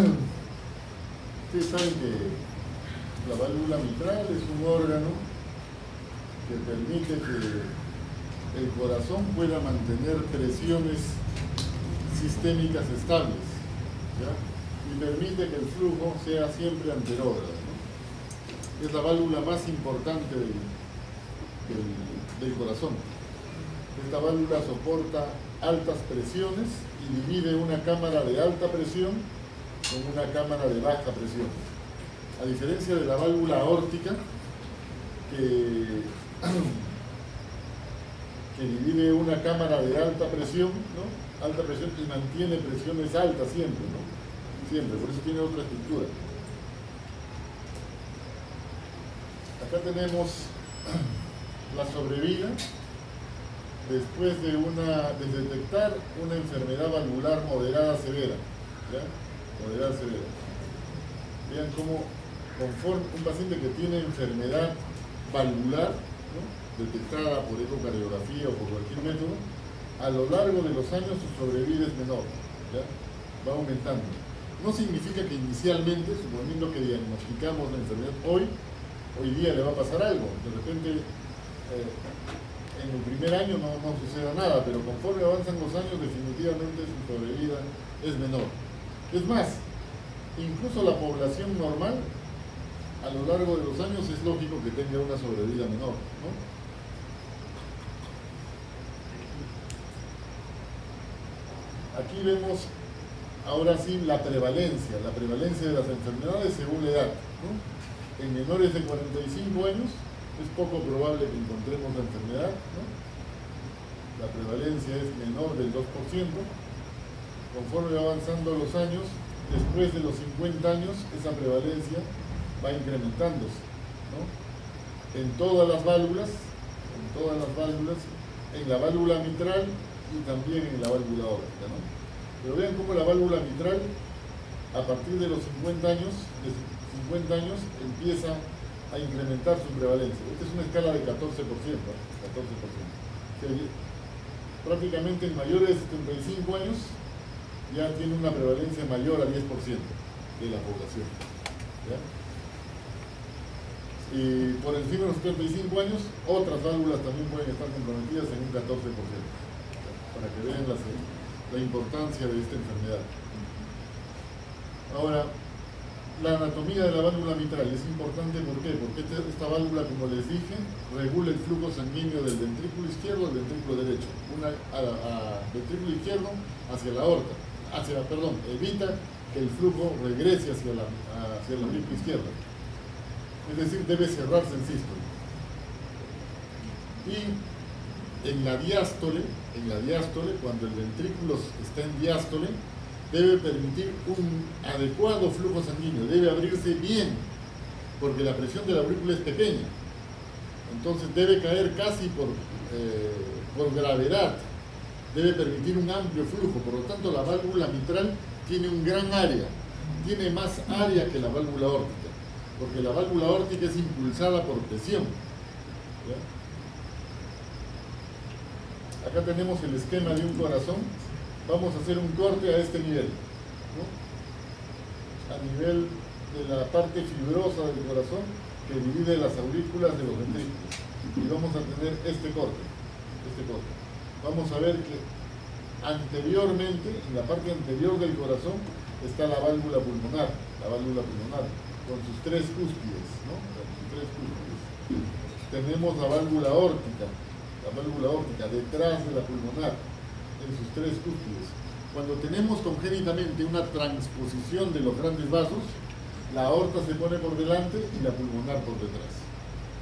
Ustedes saben que la válvula mitral es un órgano que permite que el corazón pueda mantener presiones sistémicas estables, ¿ya? Y permite que el flujo sea siempre anterógrado, ¿no? Es la válvula más importante del corazón. Esta válvula soporta altas presiones y divide una cámara de alta presión con una cámara de baja presión. A diferencia de la válvula aórtica, que divide una cámara de alta presión, ¿no? Alta presión y mantiene presiones altas siempre, ¿no? Siempre, por eso tiene otra estructura. Acá tenemos la sobrevida después de detectar una enfermedad valvular moderada severa, ¿ya? Moderada severa. Vean cómo conforme un paciente que tiene enfermedad valvular, ¿no? Detectada por ecocardiografía o por cualquier método, a lo largo de los años su sobrevida es menor, ¿ya? Va aumentando. No significa que inicialmente, suponiendo que diagnosticamos la enfermedad hoy día le va a pasar algo. De repente, en el primer año no suceda nada, pero conforme avanzan los años, definitivamente su sobrevida es menor. Es más, incluso la población normal, a lo largo de los años, es lógico que tenga una sobrevida menor, ¿no? Aquí vemos, ahora sí, la prevalencia de las enfermedades según la edad, ¿no? En menores de 45 años es poco probable que encontremos la enfermedad, ¿no? La prevalencia es menor del 2%. Conforme va avanzando los años, después de los 50 años, esa prevalencia va incrementándose, ¿no? En todas las válvulas, en la válvula mitral y también en la válvula aórtica, ¿no? Pero vean cómo la válvula mitral, a partir de los 50 años, empieza a incrementar su prevalencia. Esta es una escala de 14%, ¿no? 14%. Prácticamente en mayores de 75 años ya tiene una prevalencia mayor a 10% de la población, ¿ya? Y por encima de los 75 años, otras válvulas también pueden estar comprometidas en un 14%, para que vean la importancia de esta enfermedad. Ahora, la anatomía de la válvula mitral es importante, ¿por qué? Porque esta válvula, como les dije, regula el flujo sanguíneo del ventrículo izquierdo al ventrículo derecho. Ventrículo izquierdo hacia la aorta, evita que el flujo regrese hacia la aurícula izquierda. Es decir, debe cerrarse en sístole. Y en la diástole, cuando el ventrículo está en diástole, debe permitir un adecuado flujo sanguíneo, debe abrirse bien, porque la presión de la aurícula es pequeña. Entonces debe caer casi por gravedad, debe permitir un amplio flujo. Por lo tanto, la válvula mitral tiene un gran área, tiene más área que la válvula aórtica, porque la válvula aórtica es impulsada por presión, ¿ya? Acá tenemos el esquema de un corazón. Vamos a hacer un corte a este nivel, ¿no? A nivel de la parte fibrosa del corazón que divide las aurículas de los ventrículos. Y vamos a tener este corte. Vamos a ver que anteriormente, en la parte anterior del corazón, está la válvula pulmonar, con sus tres cúspides, ¿no? Tenemos la válvula aórtica detrás de la pulmonar, en sus tres cúspides. Cuando tenemos congénitamente una transposición de los grandes vasos, la aorta se pone por delante y la pulmonar por detrás,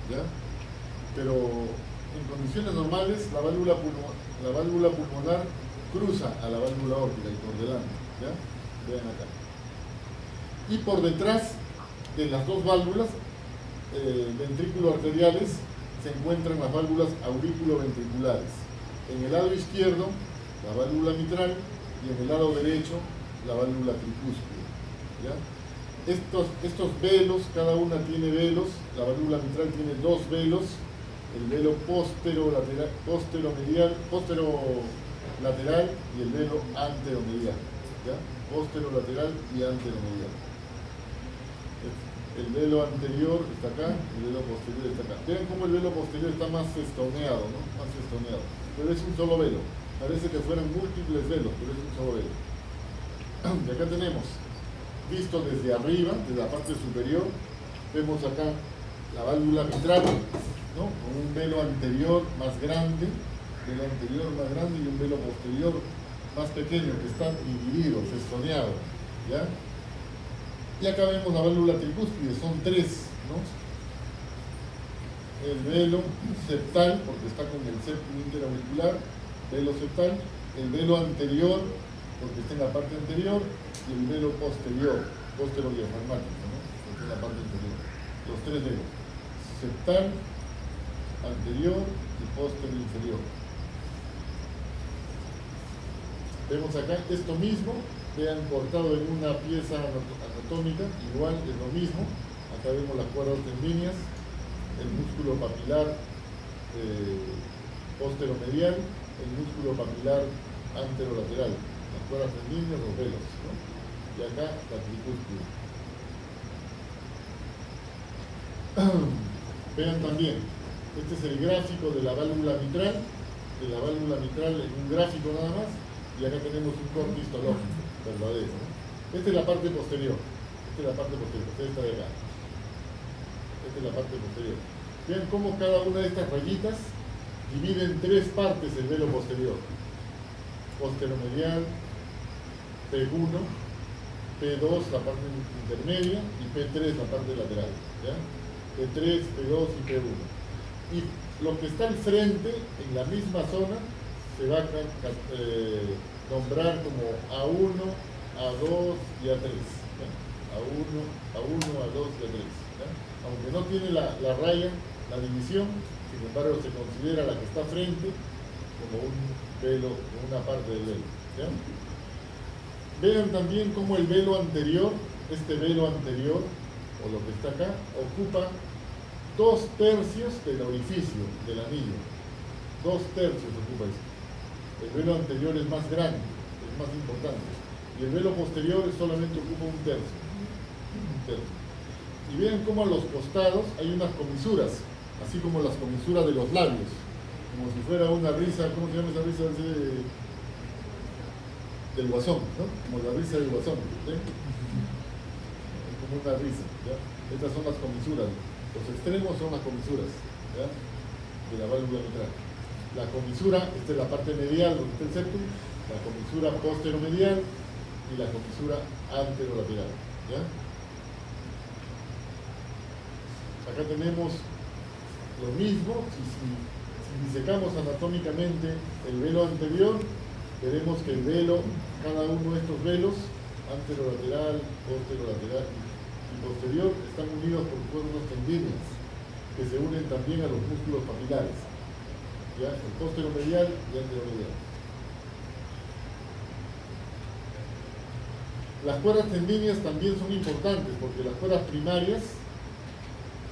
¿ya? Pero en condiciones normales la válvula pulmonar cruza a la válvula aórtica y por delante, ¿ya? Vean acá. Y por detrás de las dos válvulas ventrículo-arteriales se encuentran las válvulas aurículo-ventriculares. En el lado izquierdo, la válvula mitral, y en el lado derecho, la válvula tricúspide, ¿ya? Estos velos, cada una tiene velos. La válvula mitral tiene dos velos, el velo posterolateral y el velo anteromedial, ¿ya? posterolateral y anteromedial. El velo anterior está acá, el velo posterior está acá. Vean cómo el velo posterior está más festoneado, ¿no? Más festoneado. Pero es un solo velo. Parece que fueran múltiples velos, pero es un solo velo. Y acá tenemos, visto desde arriba, desde la parte superior, vemos acá la válvula mitral, ¿no? Con un velo anterior más grande, y un velo posterior más pequeño, que están divididos, festoneados, ¿ya? Y acá vemos la válvula tricúspide, son tres, ¿no? El velo septal, porque está con el septum interauricular, velo septal, el velo anterior, porque está en la parte anterior, y el velo posterior, posterodiafragmático, ¿no? Porque está en la parte anterior. Los tres velos, septal, anterior y posterior inferior. Vemos acá esto mismo, vean cortado en una pieza anatómica, igual es lo mismo. Acá vemos las cuerdas tendíneas, el músculo papilar posteromedial, el músculo papilar anterolateral, las cuerdas tendíneas, los velos, ¿no? Y acá la tricúspide. Vean también, este es el gráfico de la válvula mitral, en un gráfico nada más, y acá tenemos un corte histológico verdadero, ¿no? Esta es la parte posterior, esta de acá. Esta es la parte posterior. Vean cómo cada una de estas rayitas divide en tres partes el velo posterior. Posteromedial, P1, P2 la parte intermedia y P3 la parte lateral, ¿ya? P3, P2 y P1. Y lo que está al frente, en la misma zona, se va a nombrar como A1, A2 y A3. ¿Ya? A1, A2 y A3. ¿Ya? Aunque no tiene la raya, la división, sin embargo se considera la que está frente como un velo, como una parte del velo. ¿Ya? Vean también cómo el velo anterior, este velo anterior, o lo que está acá, ocupa 2/3 del orificio del anillo. 2/3 ocupa esto. El velo anterior es más grande, es más importante. Y el velo posterior solamente ocupa 1/3. Y vean cómo a los costados hay unas comisuras, así como las comisuras de los labios. Como si fuera una risa, ¿cómo se llama esa risa? Del guasón, ¿no? Como la risa del guasón. ¿Sí? Es como una risa, ¿ya? Estas son las comisuras. Los extremos son las comisuras, ¿ya? De la válvula mitral. La comisura, esta es la parte medial donde está el septum, la comisura posteromedial y la comisura anterolateral, ¿ya? Acá tenemos lo mismo. Si disecamos anatómicamente el velo anterior, veremos que el velo, cada uno de estos velos, anterolateral, posterolateral y posterior, están unidos por cuerdas tendíneas que se unen también a los músculos papilares, ¿ya? El posteromedial y anteromedial. Las cuerdas tendíneas también son importantes porque las cuerdas primarias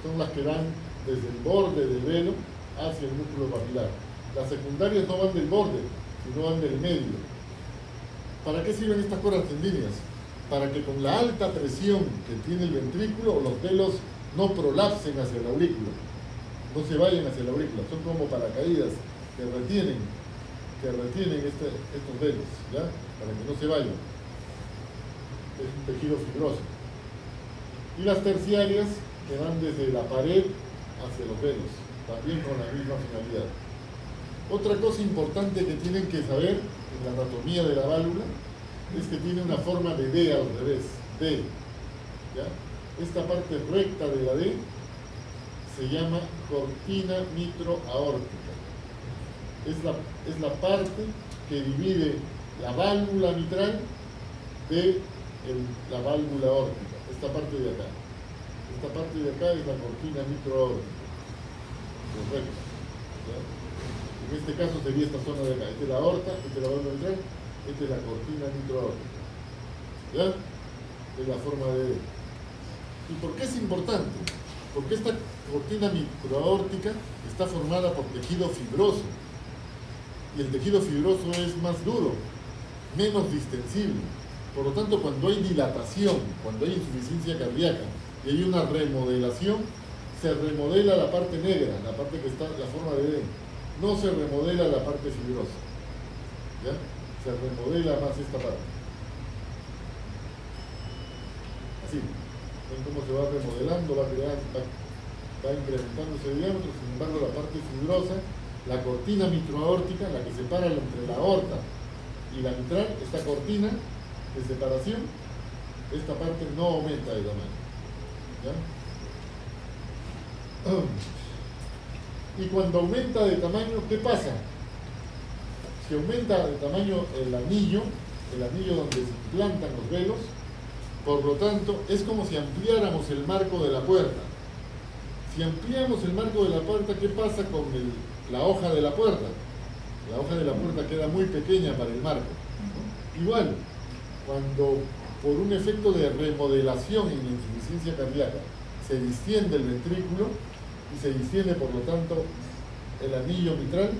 son las que van desde el borde del velo hacia el músculo papilar. Las secundarias no van del borde, sino van del medio. ¿Para qué sirven estas cuerdas tendíneas? Para que con la alta presión que tiene el ventrículo, los velos no prolapsen hacia la aurícula, no se vayan hacia la aurícula, son como paracaídas que retienen estos velos, ¿ya? Para que no se vayan. Es un tejido fibroso. Y las terciarias que van desde la pared hacia los velos, también con la misma finalidad. Otra cosa importante que tienen que saber en la anatomía de la válvula es que tiene una forma de D al revés, D, ¿ya? Esta parte recta de la D se llama cortina mitroaórtica. Es la parte que divide la válvula mitral de la válvula aórtica, esta parte de acá. Esta parte de acá es la cortina mitroaórtica. Perfecto. ¿Ya? En este caso sería esta zona de acá. Esta es la aorta, esta es la válvula mitral, esta es la cortina mitroaórtica. ¿Ya? Es la forma de... ¿Y por qué es importante? Porque esta cortina mitroaórtica está formada por tejido fibroso. Y el tejido fibroso es más duro, menos distensible. Por lo tanto, cuando hay dilatación, cuando hay insuficiencia cardíaca y hay una remodelación, se remodela la parte negra, la parte que está en la forma de D. No se remodela la parte fibrosa. ¿Ya? Se remodela más esta parte. Así. Ven cómo se va remodelando, va incrementando ese diámetro. Sin embargo, la parte fibrosa, la cortina mitroaórtica, la que separa entre la aorta y la mitral, esta cortina de separación, esta parte no aumenta de tamaño. ¿Ya? Y cuando aumenta de tamaño, ¿qué pasa? Si aumenta de tamaño el anillo donde se implantan los velos, por lo tanto, es como si ampliáramos el marco de la puerta. Si ampliamos el marco de la puerta, ¿qué pasa con la hoja de la puerta? La hoja de la puerta queda muy pequeña para el marco. Igual, cuando por un efecto de remodelación y de insuficiencia cardíaca se distiende el ventrículo y se distiende, por lo tanto, el anillo mitral,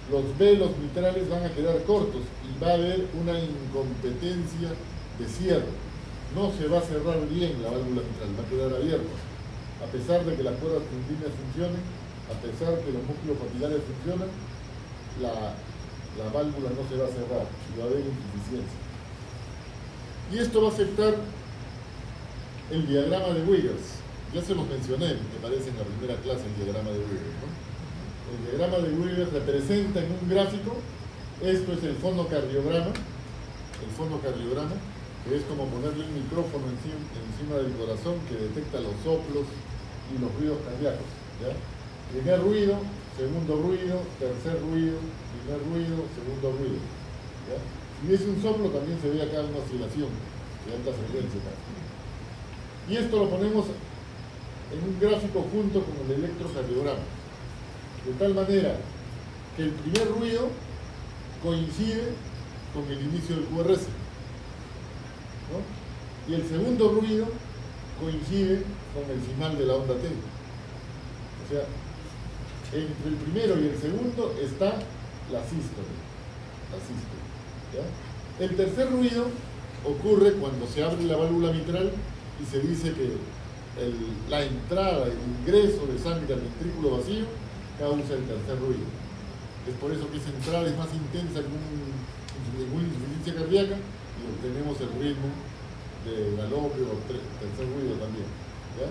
los velos mitrales van a quedar cortos y va a haber una incompetencia de cierre. No se va a cerrar bien la válvula mitral, va a quedar abierta. A pesar de que las cuerdas tendinias funcionen, a pesar de que los músculos papilares funcionan, la válvula no se va a cerrar y va a haber insuficiencia. Y esto va a afectar el diagrama de Wiggers. Ya se los mencioné, me parece, en la primera clase, el diagrama de Wiggers, ¿no? El diagrama de Wiggers representa en un gráfico, esto es el fonocardiograma, que es como ponerle un micrófono encima del corazón que detecta los soplos y los ruidos cardíacos. ¿Ya? Primer ruido, segundo ruido, tercer ruido, primer ruido, segundo ruido. ¿Ya? Si es un soplo, también se ve acá una oscilación de alta frecuencia. Y esto lo ponemos en un gráfico junto con el electrocardiograma. De tal manera que el primer ruido coincide con el inicio del QRS. ¿No? Y el segundo ruido coincide con el final de la onda T. O sea, entre el primero y el segundo está la sístole. ¿Ya? El tercer ruido ocurre cuando se abre la válvula mitral y se dice que la entrada, el ingreso de sangre al ventrículo vacío causa el tercer ruido. Es por eso que esa entrada es más intensa en una insuficiencia cardíaca y obtenemos el ritmo de galope o tercer ruido también. ¿Ya?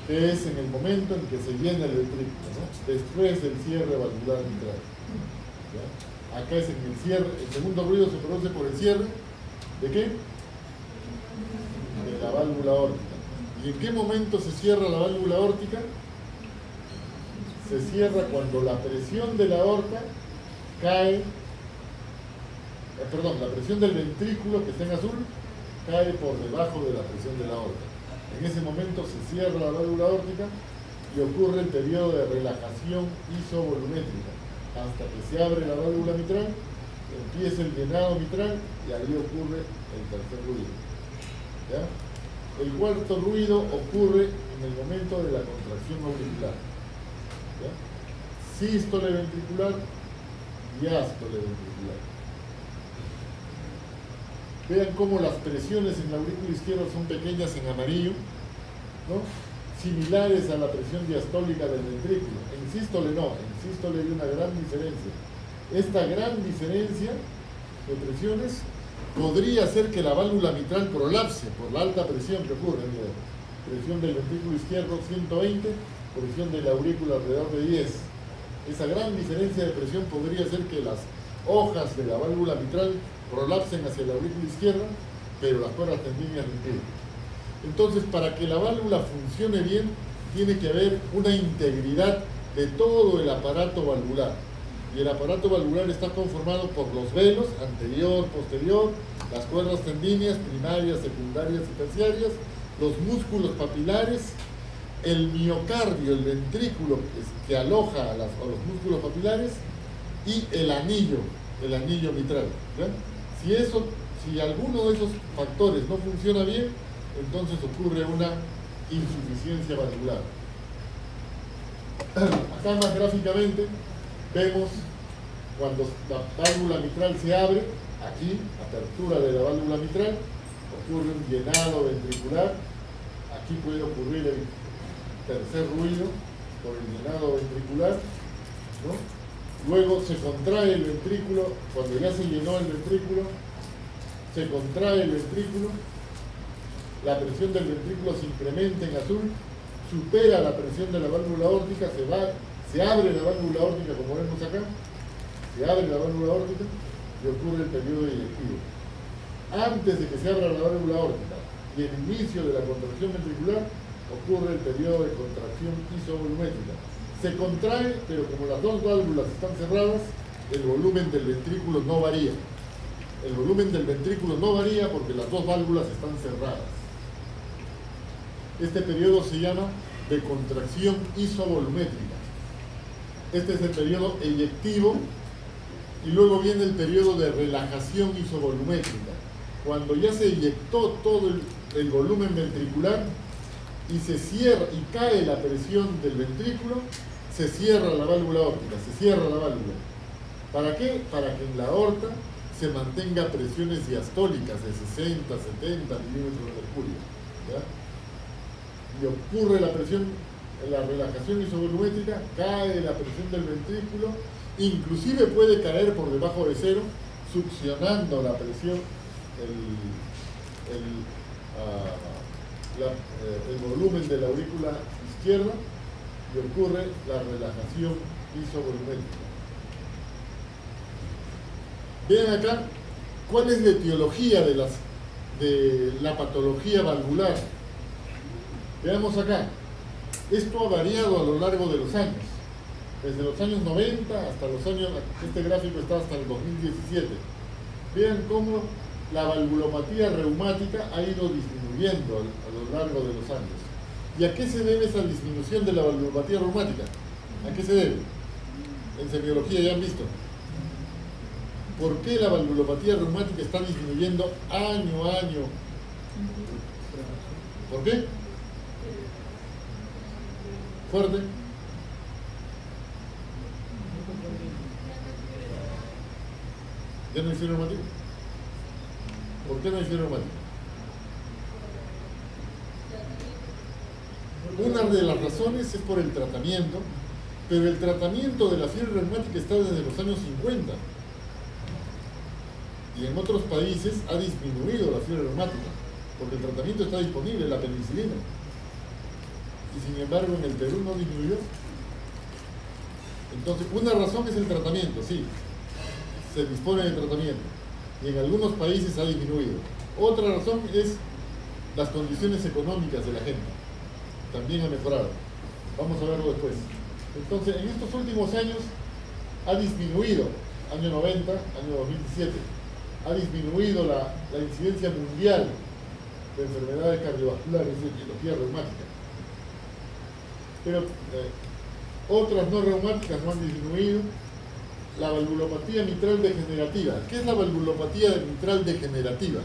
Que es en el momento en que se llena el ventrículo, ¿no? Después del cierre valvular mitral. ¿Ya? Acá es en el cierre, el segundo ruido se produce por el cierre ¿de qué? De la válvula aórtica. ¿Y en qué momento se cierra la válvula aórtica? Se cierra cuando la presión de la aorta cae, la presión del ventrículo que está en azul cae por debajo de la presión de la aorta. En ese momento se cierra la válvula aórtica y ocurre el periodo de relajación isovolumétrica hasta que se abre la válvula mitral, empieza el llenado mitral y ahí ocurre el tercer ruido. ¿Ya? El cuarto ruido ocurre en el momento de la contracción auricular. ¿Ya? Sístole ventricular, diástole ventricular. Vean cómo las presiones en la aurícula izquierda son pequeñas en amarillo, ¿no? Similares a la presión diastólica del ventrículo. En sístole no, en sístole hay una gran diferencia. Esta gran diferencia de presiones podría hacer que la válvula mitral prolapse por la alta presión que ocurre. Mira, presión del ventrículo izquierdo 120, presión de la aurícula alrededor de 10. Esa gran diferencia de presión podría hacer que las hojas de la válvula mitral prolapsen hacia la aurícula izquierda, pero las cuerdas tendinias lo impiden. Entonces, para que la válvula funcione bien, tiene que haber una integridad de todo el aparato valvular. Y el aparato valvular está conformado por los velos, anterior, posterior, las cuerdas tendinias, primarias, secundarias y terciarias, los músculos papilares, el miocardio, el ventrículo que aloja a los músculos papilares y el anillo mitral. ¿Ya? Si alguno de esos factores no funciona bien, entonces ocurre una insuficiencia valvular. Acá más gráficamente vemos cuando la válvula mitral se abre, aquí, apertura de la válvula mitral, ocurre un llenado ventricular, aquí puede ocurrir el tercer ruido por el llenado ventricular, ¿no? Luego se contrae el ventrículo, cuando ya se llenó el ventrículo, se contrae el ventrículo, la presión del ventrículo se incrementa en azul, supera la presión de la válvula aórtica, se abre la válvula aórtica, como vemos acá, se abre la válvula aórtica y ocurre el periodo eyectivo. Antes de que se abra la válvula aórtica y el inicio de la contracción ventricular, ocurre el periodo de contracción isovolumétrica. Se contrae, pero como las dos válvulas están cerradas, el volumen del ventrículo no varía. El volumen del ventrículo no varía porque las dos válvulas están cerradas. Este periodo se llama de contracción isovolumétrica. Este es el periodo eyectivo y luego viene el periodo de relajación isovolumétrica. Cuando ya se eyectó todo el volumen ventricular y se cierra y cae la presión del ventrículo, se cierra la válvula aórtica, se cierra la válvula. ¿Para qué? Para que en la aorta se mantenga presiones diastólicas de 60, 70 milímetros de mercurio. ¿Ya? Y ocurre la presión, la relajación isovolumétrica, cae la presión del ventrículo, inclusive puede caer por debajo de cero, succionando la presión, el volumen de la aurícula izquierda, y ocurre la relajación isovolumétrica. Vean acá cuál es la etiología de la patología valvular. Veamos acá. Esto ha variado a lo largo de los años. Desde los años 90 hasta los años... Este gráfico está hasta el 2017. Vean cómo la valvulopatía reumática ha ido disminuyendo a lo largo de los años. ¿Y a qué se debe esa disminución de la valvulopatía reumática? ¿A qué se debe? En semiología ya han visto. ¿Por qué la valvulopatía reumática está disminuyendo año a año? ¿Por qué? Fuerte. ¿Ya no hay fibra reumática? ¿Por qué no hay fibra reumática? Una de las razones es por el tratamiento, pero el tratamiento de la fiebre reumática está desde los años 50. Y en otros países ha disminuido la fiebre reumática, porque el tratamiento está disponible, la penicilina. Y sin embargo en el Perú no disminuyó. Entonces, una razón es el tratamiento, sí, se dispone de tratamiento, y en algunos países ha disminuido. Otra razón es las condiciones económicas de la gente, también ha mejorado. Vamos a verlo después. Entonces, en estos últimos años ha disminuido, año 90, año 2017, ha disminuido la incidencia mundial de enfermedades cardiovasculares y etiología reumática. Pero otras no reumáticas no han disminuido. La valvulopatía mitral degenerativa. ¿Qué es la valvulopatía mitral degenerativa?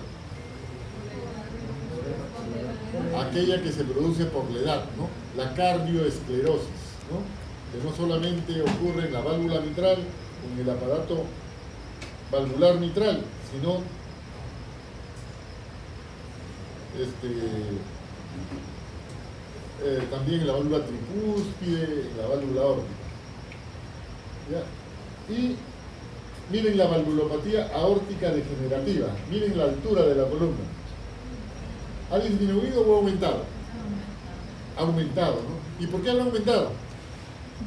Aquella que se produce por la edad, ¿no? La cardioesclerosis, ¿no? Que no solamente ocurre en la válvula mitral, en el aparato valvular mitral, sino también en la válvula tricúspide, en la válvula aórtica. ¿Ya? Y miren la valvulopatía aórtica degenerativa, miren la altura de la columna. ¿Ha disminuido o ha aumentado? Ha aumentado, ¿no? ¿Y por qué ha aumentado?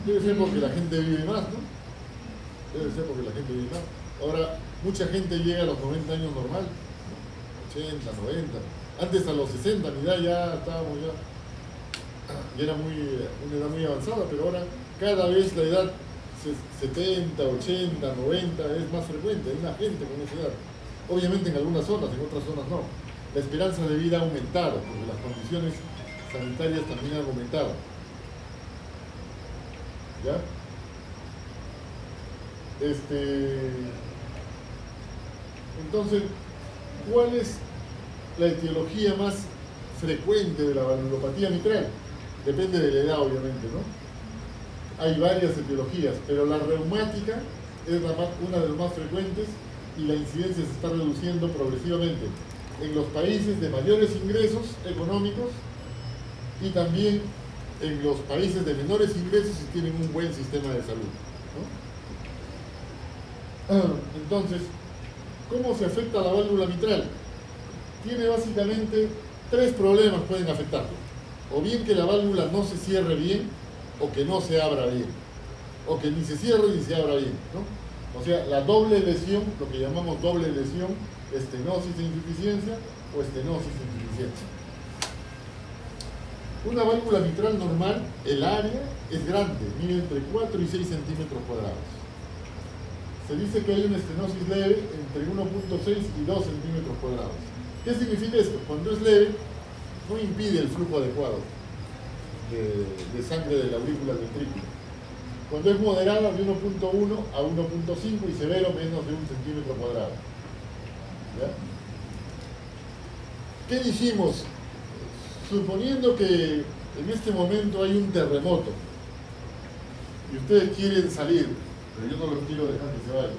Debe ser porque la gente vive más, ¿no? Debe ser porque la gente vive más. Ahora, mucha gente llega a los 90 años normal, ¿no? 80, 90. Antes a los 60, mi edad ya estábamos ya era una edad muy avanzada, pero ahora cada vez la edad 70, 80, 90 es más frecuente, hay más gente con esa edad. Obviamente en algunas zonas, en otras zonas no. La esperanza de vida ha aumentado, porque las condiciones sanitarias también han aumentado. ¿Ya? Entonces, ¿cuál es la etiología más frecuente de la valvulopatía mitral? Depende de la edad, obviamente, ¿no? Hay varias etiologías, pero la reumática es una de las más frecuentes y la incidencia se está reduciendo progresivamente en los países de mayores ingresos económicos y también en los países de menores ingresos y tienen un buen sistema de salud, ¿no? Entonces, ¿cómo se afecta la válvula mitral? Tiene básicamente tres problemas que pueden afectarlo. O bien que la válvula no se cierre bien, o que no se abra bien. O que ni se cierre ni se abra bien, ¿no? O sea, la doble lesión, lo que llamamos doble lesión, estenosis e insuficiencia, o estenosis e insuficiencia. Una válvula mitral normal, el área es grande, mide entre 4 y 6 centímetros cuadrados. Se dice que hay una estenosis leve entre 1.6 y 2 centímetros cuadrados. ¿Qué significa esto? Cuando es leve, no impide el flujo adecuado de sangre de la aurícula al ventrículo. Cuando es moderada, de 1.1 a 1.5 y severo, menos de 1 centímetro cuadrado. ¿Ya? ¿Qué dijimos? Suponiendo que en este momento hay un terremoto y ustedes quieren salir, pero yo no los quiero dejar que se vayan,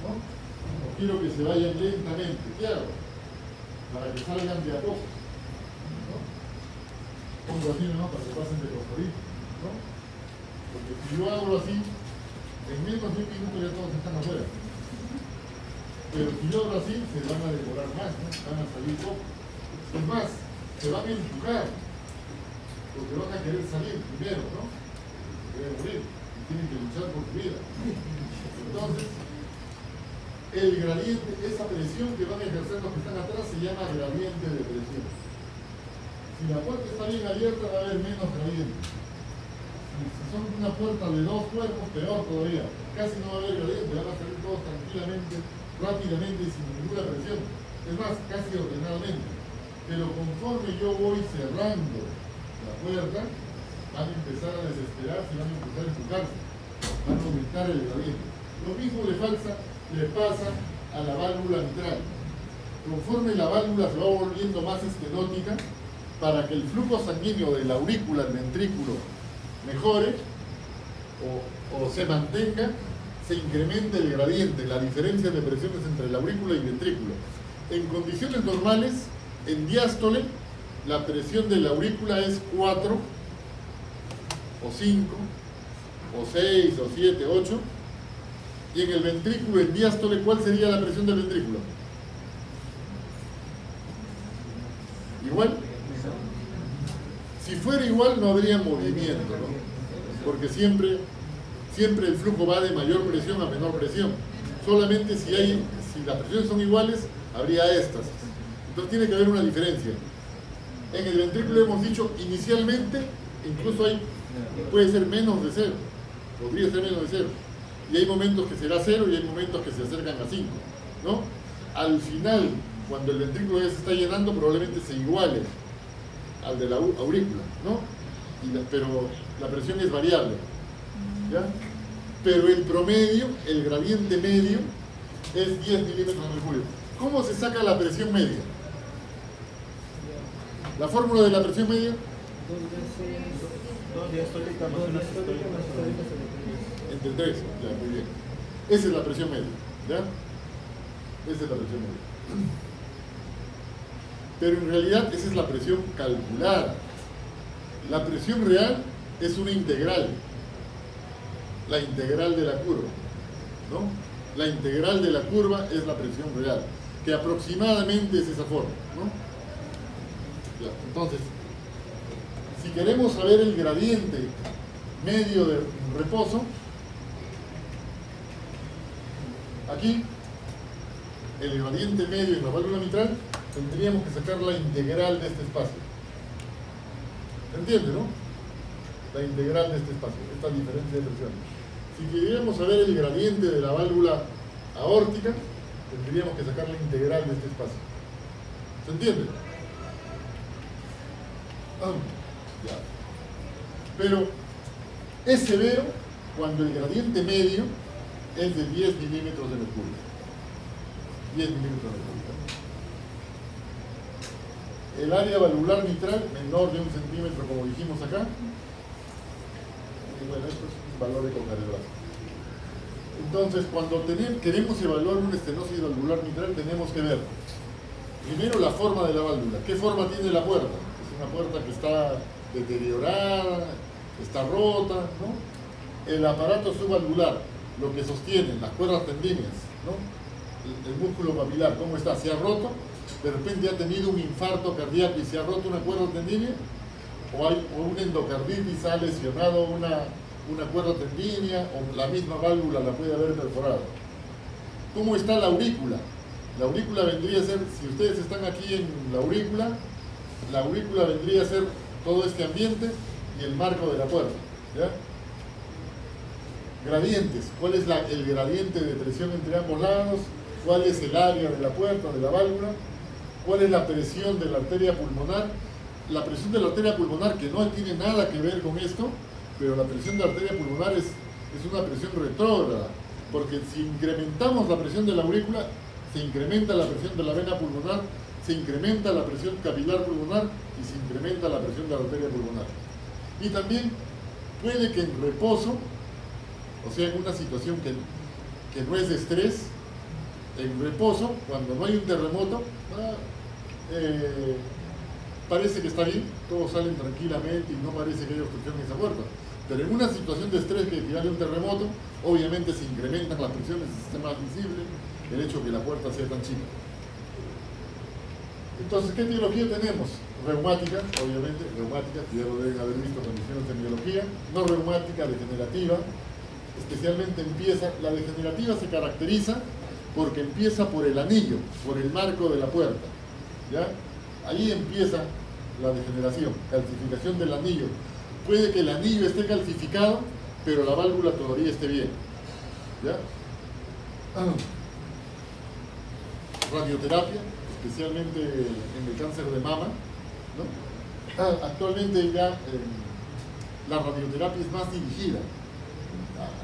¿no? No quiero que se vayan lentamente. ¿Qué hago? Para que salgan de a poco, ¿no? Pongo así, ¿no? Para que pasen de costadito, ¿no? Porque si yo hago así, en menos de un minuto ya todos están afuera. Pero si yo hago así, se van a demorar más, ¿no? Van a salir poco. Es más, se van a empujar, porque van a querer salir primero, ¿no? Quieren morir, y tienen que luchar por su vida. Entonces, el gradiente, esa presión que van a ejercer los que están atrás se llama gradiente de presión. Si la puerta está bien abierta va a haber menos gradiente. Si son una puerta de 2 cuerpos, peor todavía. Casi no va a haber gradiente, van a salir todos tranquilamente, rápidamente y sin ninguna presión. Es más, casi ordenadamente. Pero conforme yo voy cerrando la puerta, van a empezar a desesperarse, van a empezar a empujarse, van a aumentar el gradiente. Lo mismo le pasa a la válvula mitral. Conforme la válvula se va volviendo más estenótica, para que el flujo sanguíneo de la aurícula al ventrículo mejore o se mantenga, se incrementa el gradiente, la diferencia de presiones entre la aurícula y el ventrículo. En condiciones normales, en diástole, la presión de la aurícula es 4, o 5, o 6, o 7, 8. Y en el ventrículo, en diástole, ¿cuál sería la presión del ventrículo? ¿Igual? Si fuera igual, no habría movimiento, ¿no? Porque siempre el flujo va de mayor presión a menor presión. Solamente si las presiones son iguales, habría éxtasis. Entonces tiene que haber una diferencia. En el ventrículo hemos dicho, inicialmente, incluso puede ser menos de 0. Podría ser menos de 0. Y hay momentos que será 0 y hay momentos que se acercan a 5, ¿no? Al final, cuando el ventrículo ya se está llenando, probablemente se iguale al de la aurícula, ¿no? Pero la presión es variable, ¿ya? Pero el promedio, el gradiente medio, es 10 milímetros de mercurio. ¿Cómo se saca la presión media? La fórmula de la presión media. 2 diastólicas más una sistólica. Entre 3, ya, muy bien. Esa es la presión media, ¿ya? Esa es la presión media. Pero en realidad esa es la presión calculada. La presión real es una integral. La integral de la curva, ¿no? La integral de la curva es la presión real, que aproximadamente es esa forma, ¿no? Ya, entonces, si queremos saber el gradiente medio de reposo, aquí, el gradiente medio en la válvula mitral, tendríamos que sacar la integral de este espacio. ¿Se entiende, no? La integral de este espacio, esta diferencia de presión. Si queríamos saber el gradiente de la válvula aórtica, tendríamos que sacar la integral de este espacio. ¿Se entiende? Ya. Pero es severo cuando el gradiente medio es de 10 milímetros de mercurio. 10 milímetros de mercurio. El área valvular mitral menor de 1 centímetro, como dijimos acá. Y bueno, esto es un valor de coger el brazo. Entonces, cuando queremos evaluar una estenosis valvular mitral, tenemos que ver primero la forma de la válvula. ¿Qué forma tiene la puerta? Es una puerta que está deteriorada, está rota, ¿no? El aparato subvalvular, lo que sostiene, las cuerdas tendíneas, ¿no? El músculo papilar, ¿cómo está? ¿Se ha roto? ¿De repente ha tenido un infarto cardíaco y se ha roto una cuerda tendínea? ¿O un endocarditis ha lesionado una cuerda tendínea? ¿O la misma válvula la puede haber perforado? ¿Cómo está la aurícula? La aurícula vendría a ser, si ustedes están aquí en la aurícula vendría a ser todo este ambiente y el marco de la puerta, ¿ya? Gradientes, ¿cuál es el gradiente de presión entre ambos lados? ¿Cuál es el área de la puerta, de la válvula? ¿Cuál es la presión de la arteria pulmonar? La presión de la arteria pulmonar, que no tiene nada que ver con esto, pero la presión de la arteria pulmonar es una presión retrógrada, porque si incrementamos la presión de la aurícula, se incrementa la presión de la vena pulmonar, se incrementa la presión capilar pulmonar y se incrementa la presión de la arteria pulmonar. Y también puede que en reposo, o sea, en una situación que no es de estrés, en reposo, cuando no hay un terremoto, parece que está bien, todos salen tranquilamente y no parece que haya obstrucción en esa puerta. Pero en una situación de estrés que haya un terremoto, obviamente se incrementan las presiones, el sistema visible, el hecho de que la puerta sea tan chica. Entonces, ¿qué etiología tenemos? Reumática, obviamente, reumática, que ya lo deben haber visto cuando hicieron semiología, no reumática, degenerativa, especialmente la degenerativa se caracteriza porque empieza por el anillo, por el marco de la puerta, ¿ya? Ahí empieza la degeneración, calcificación del anillo. Puede que el anillo esté calcificado, pero la válvula todavía esté bien, ¿ya? Radioterapia, especialmente en el cáncer de mama, ¿no? Actualmente ya la radioterapia es más dirigida.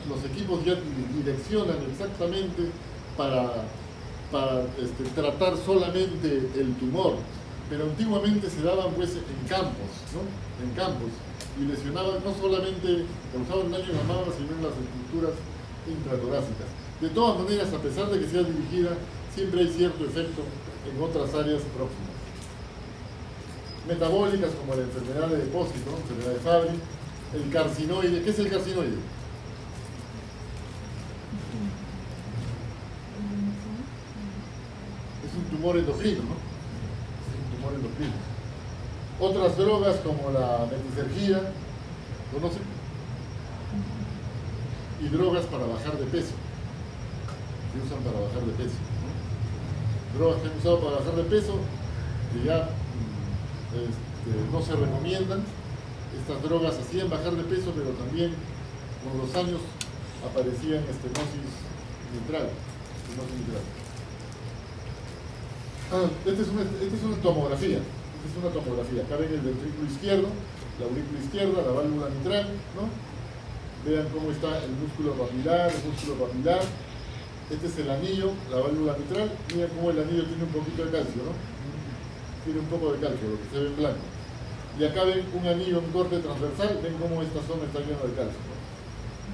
Los equipos ya direccionan exactamente para tratar solamente el tumor, pero antiguamente se daban pues en campos, ¿no? En campos, y lesionaban no solamente, causaban daño en la mama, sino en las estructuras intratorácicas. De todas maneras, a pesar de que sea dirigida, siempre hay cierto efecto en otras áreas próximas. Metabólicas como la enfermedad de depósito, enfermedad de Fabry, el carcinoide. ¿Qué es el carcinoide? Es un tumor endocrino, ¿no? Es un tumor endocrino. Otras drogas como la metisergida, ¿conocen? Y drogas para bajar de peso. Se usan para bajar de peso, ¿no? Drogas que han usado para bajar de peso, que ya no se recomiendan. Estas drogas hacían bajar de peso, pero también con los años aparecían estenosis mitral. Esta es una tomografía. Acá ven el ventrículo izquierdo, la aurícula izquierda, la válvula mitral, ¿no? Vean cómo está el músculo papilar, Este es el anillo, la válvula mitral. Miren cómo el anillo tiene un poquito de calcio, ¿no? Tiene un poco de calcio, lo que se ve en blanco. Y acá ven un anillo en corte transversal, ven cómo esta zona está llena de calcio, ¿no?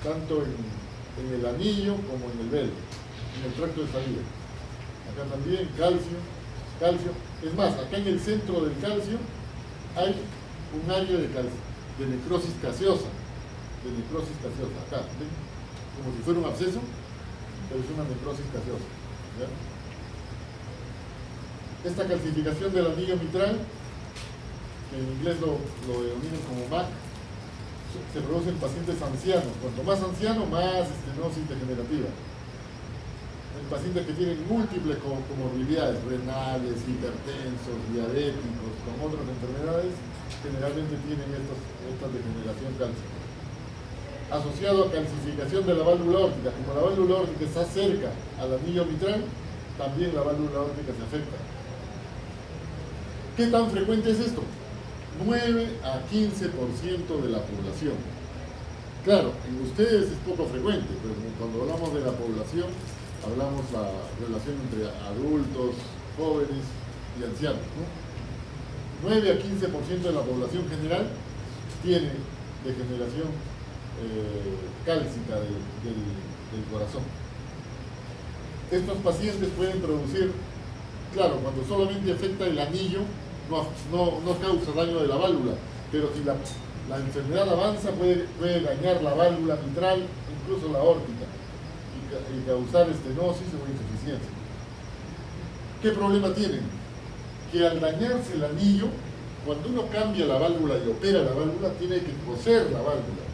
Tanto en el anillo como en el velo, en el tracto de salida. Acá también calcio. Es más, acá en el centro del calcio hay un área de necrosis gaseosa. Acá, ¿ven? Como si fuera un absceso, pero es una necrosis gaseosa, ¿ya? Esta calcificación del anillo mitral, que en inglés lo denominan como MAC, se produce en pacientes ancianos. Cuanto más anciano, más estenosis degenerativa. En pacientes que tienen múltiples comorbilidades renales, hipertensos, diabéticos, con otras enfermedades, generalmente tienen esta degeneración cálcica. Asociado a calcificación de la válvula órtica. Como la válvula órtica está cerca al anillo mitral, también la válvula órtica se afecta. ¿Qué tan frecuente es esto? 9 a 15% de la población. Claro, en ustedes es poco frecuente, pero cuando hablamos de la población, hablamos la relación entre adultos, jóvenes y ancianos, ¿no? 9 a 15% de la población general tiene degeneración cálcica del corazón. Estos pacientes pueden producir, claro, cuando solamente afecta el anillo, no causa daño de la válvula, pero si la enfermedad avanza puede dañar la válvula mitral, incluso la aórtica, y causar estenosis o insuficiencia. ¿Qué problema tienen? Que al dañarse el anillo, cuando uno cambia la válvula y opera la válvula, tiene que coser la válvula.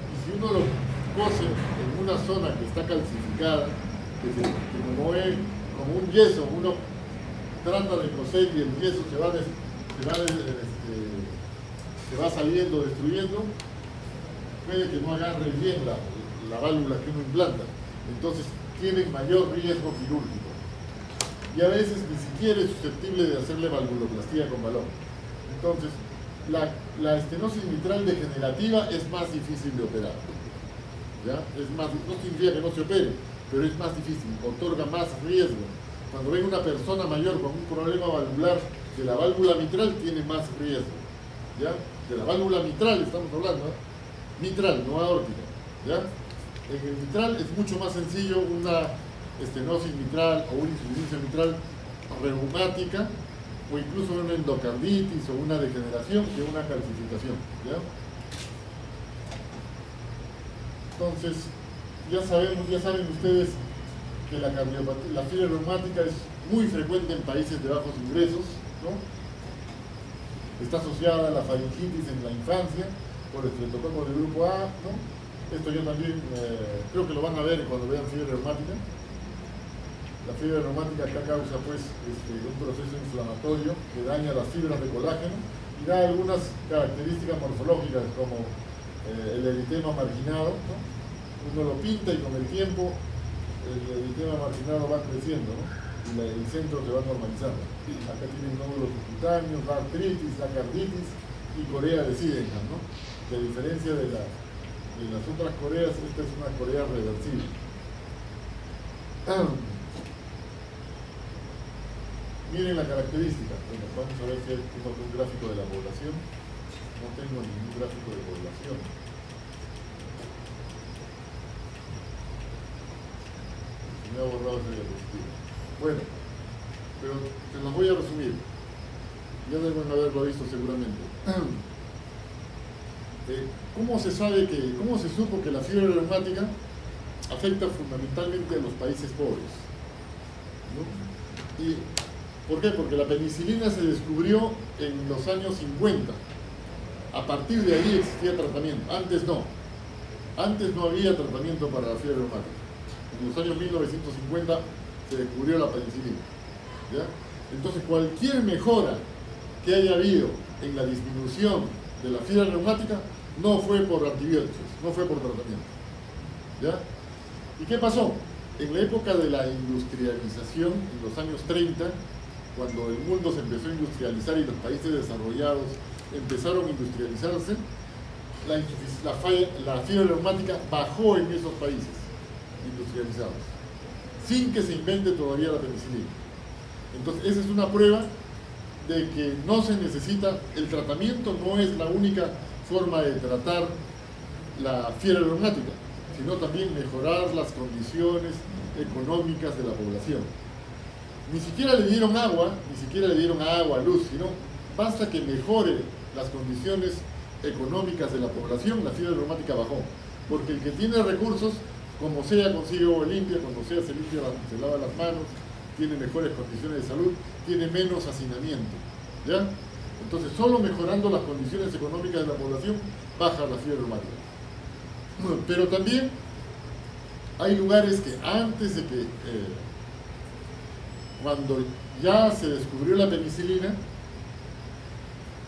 Y si uno lo cose en una zona que está calcificada, que como un yeso, uno trata de coser y el yeso se va saliendo, destruyendo, puede que no agarre bien la válvula que uno implanta. Entonces tienen mayor riesgo quirúrgico. Y a veces ni siquiera es susceptible de hacerle valvuloplastía con balón. Entonces, la estenosis mitral degenerativa es más difícil de operar. ¿Ya? No significa que no se opere, pero es más difícil, otorga más riesgo. Cuando ven una persona mayor con un problema valvular de la válvula mitral, tiene más riesgo. ¿Ya? De la válvula mitral estamos hablando, ¿eh? Mitral, no aórtica. ¿Ya? En el mitral es mucho más sencillo una estenosis mitral o una insuficiencia mitral reumática o incluso una endocarditis o una degeneración que una calcificación. ¿Ya? Entonces, ya saben ustedes que la fiebre reumática es muy frecuente en países de bajos ingresos, ¿no? Está asociada a la faringitis en la infancia por estreptococcus de grupo A, ¿no? Esto yo también creo que lo van a ver cuando vean fiebre reumática. La fiebre reumática acá causa pues un proceso inflamatorio que daña las fibras de colágeno y da algunas características morfológicas como el eritema marginado, ¿no? Uno lo pinta y con el tiempo el eritema marginado va creciendo, ¿no? Y el centro se va normalizando. Acá tienen nódulos subcutáneos, artritis, acarditis y corea de Sydenham, ¿no? Que a diferencia de las otras coreas, esta es una corea reversible. Miren la característica. Bueno, vamos a ver si tengo algún gráfico de la población. No tengo ningún gráfico de población. Se me ha borrado esa diapositiva. Bueno, pero se los voy a resumir. Ya deben haberlo visto seguramente. ¿Cómo se supo que la fiebre reumática afecta fundamentalmente a los países pobres? ¿No? ¿Y por qué? Porque la penicilina se descubrió en los años 50. A partir de ahí existía tratamiento. Antes no. Antes no había tratamiento para la fiebre reumática. En los años 1950 se descubrió la penicilina. ¿Ya? Entonces, cualquier mejora que haya habido en la disminución de la fiebre reumática no fue por antibióticos, no fue por tratamiento. ¿Ya? ¿Y qué pasó? En la época de la industrialización, en los años 30, cuando el mundo se empezó a industrializar y los países desarrollados empezaron a industrializarse, la fiebre reumática bajó en esos países industrializados, sin que se invente todavía la penicilina. Entonces, esa es una prueba de que no se necesita, el tratamiento no es la única forma de tratar la fiebre reumática, sino también mejorar las condiciones económicas de la población. Ni siquiera le dieron agua, luz, sino basta que mejore las condiciones económicas de la población, la fiebre reumática bajó. Porque el que tiene recursos, como sea, consigue agua limpia, cuando sea se lava las manos, tiene mejores condiciones de salud, tiene menos hacinamiento. ¿Ya? Entonces, solo mejorando las condiciones económicas de la población, baja la fiebre reumática. Pero también hay lugares que antes de que, cuando ya se descubrió la penicilina,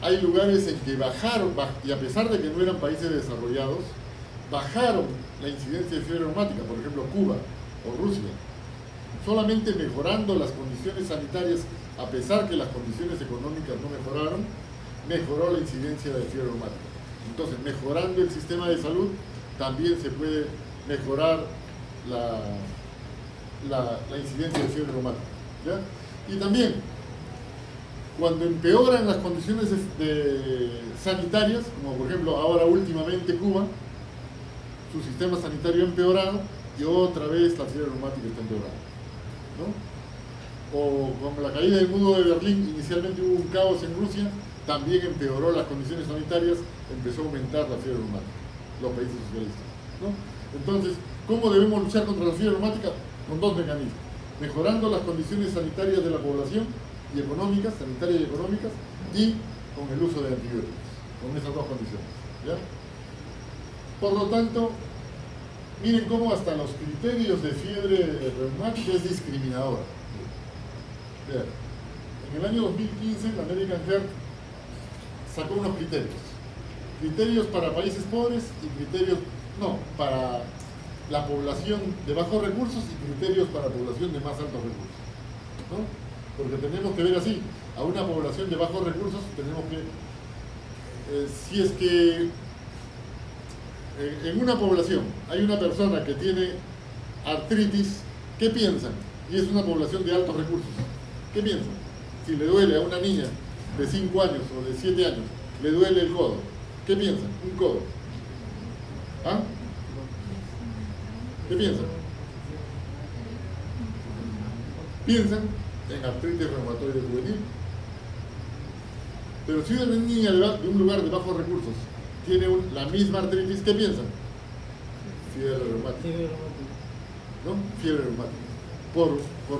hay lugares en que bajaron, y a pesar de que no eran países desarrollados, bajaron la incidencia de fiebre reumática, por ejemplo Cuba o Rusia, solamente mejorando las condiciones sanitarias, a pesar que las condiciones económicas no mejoraron, mejoró la incidencia de fiebre reumática. Entonces, mejorando el sistema de salud, también se puede mejorar la incidencia de fiebre reumática. ¿Ya? Y también, cuando empeoran las condiciones sanitarias, como por ejemplo ahora últimamente Cuba, su sistema sanitario ha empeorado y otra vez la fiebre reumática está empeorando, ¿no? O con la caída del muro de Berlín, inicialmente hubo un caos en Rusia, también empeoró las condiciones sanitarias, empezó a aumentar la fiebre reumática, los países socialistas, ¿no? Entonces, ¿cómo debemos luchar contra la fiebre reumática? Con dos mecanismos: mejorando las condiciones sanitarias de la población y económicas, sanitarias y económicas, y con el uso de antibióticos, con esas dos condiciones, ¿ya? Por lo tanto, miren cómo hasta los criterios de fiebre reumática es discriminadora. Vean, en el año 2015 la American Heart sacó unos criterios para países pobres y criterios, no, para la población de bajos recursos y criterios para población de más altos recursos, ¿no? Porque tenemos que ver así, a una población de bajos recursos tenemos que, si es que en una población hay una persona que tiene artritis, ¿qué piensan? Y es una población de altos recursos, ¿qué piensan? Si le duele a una niña de 5 años o de 7 años, le duele el codo, ¿qué piensan? Un codo. ¿Ah? ¿Qué piensan? Piensan en artritis reumatoide juvenil. Pero si una niña de un lugar de bajos recursos tiene la misma artritis, ¿qué piensan? Fiebre reumática. ¿No? Fiebre reumática. Por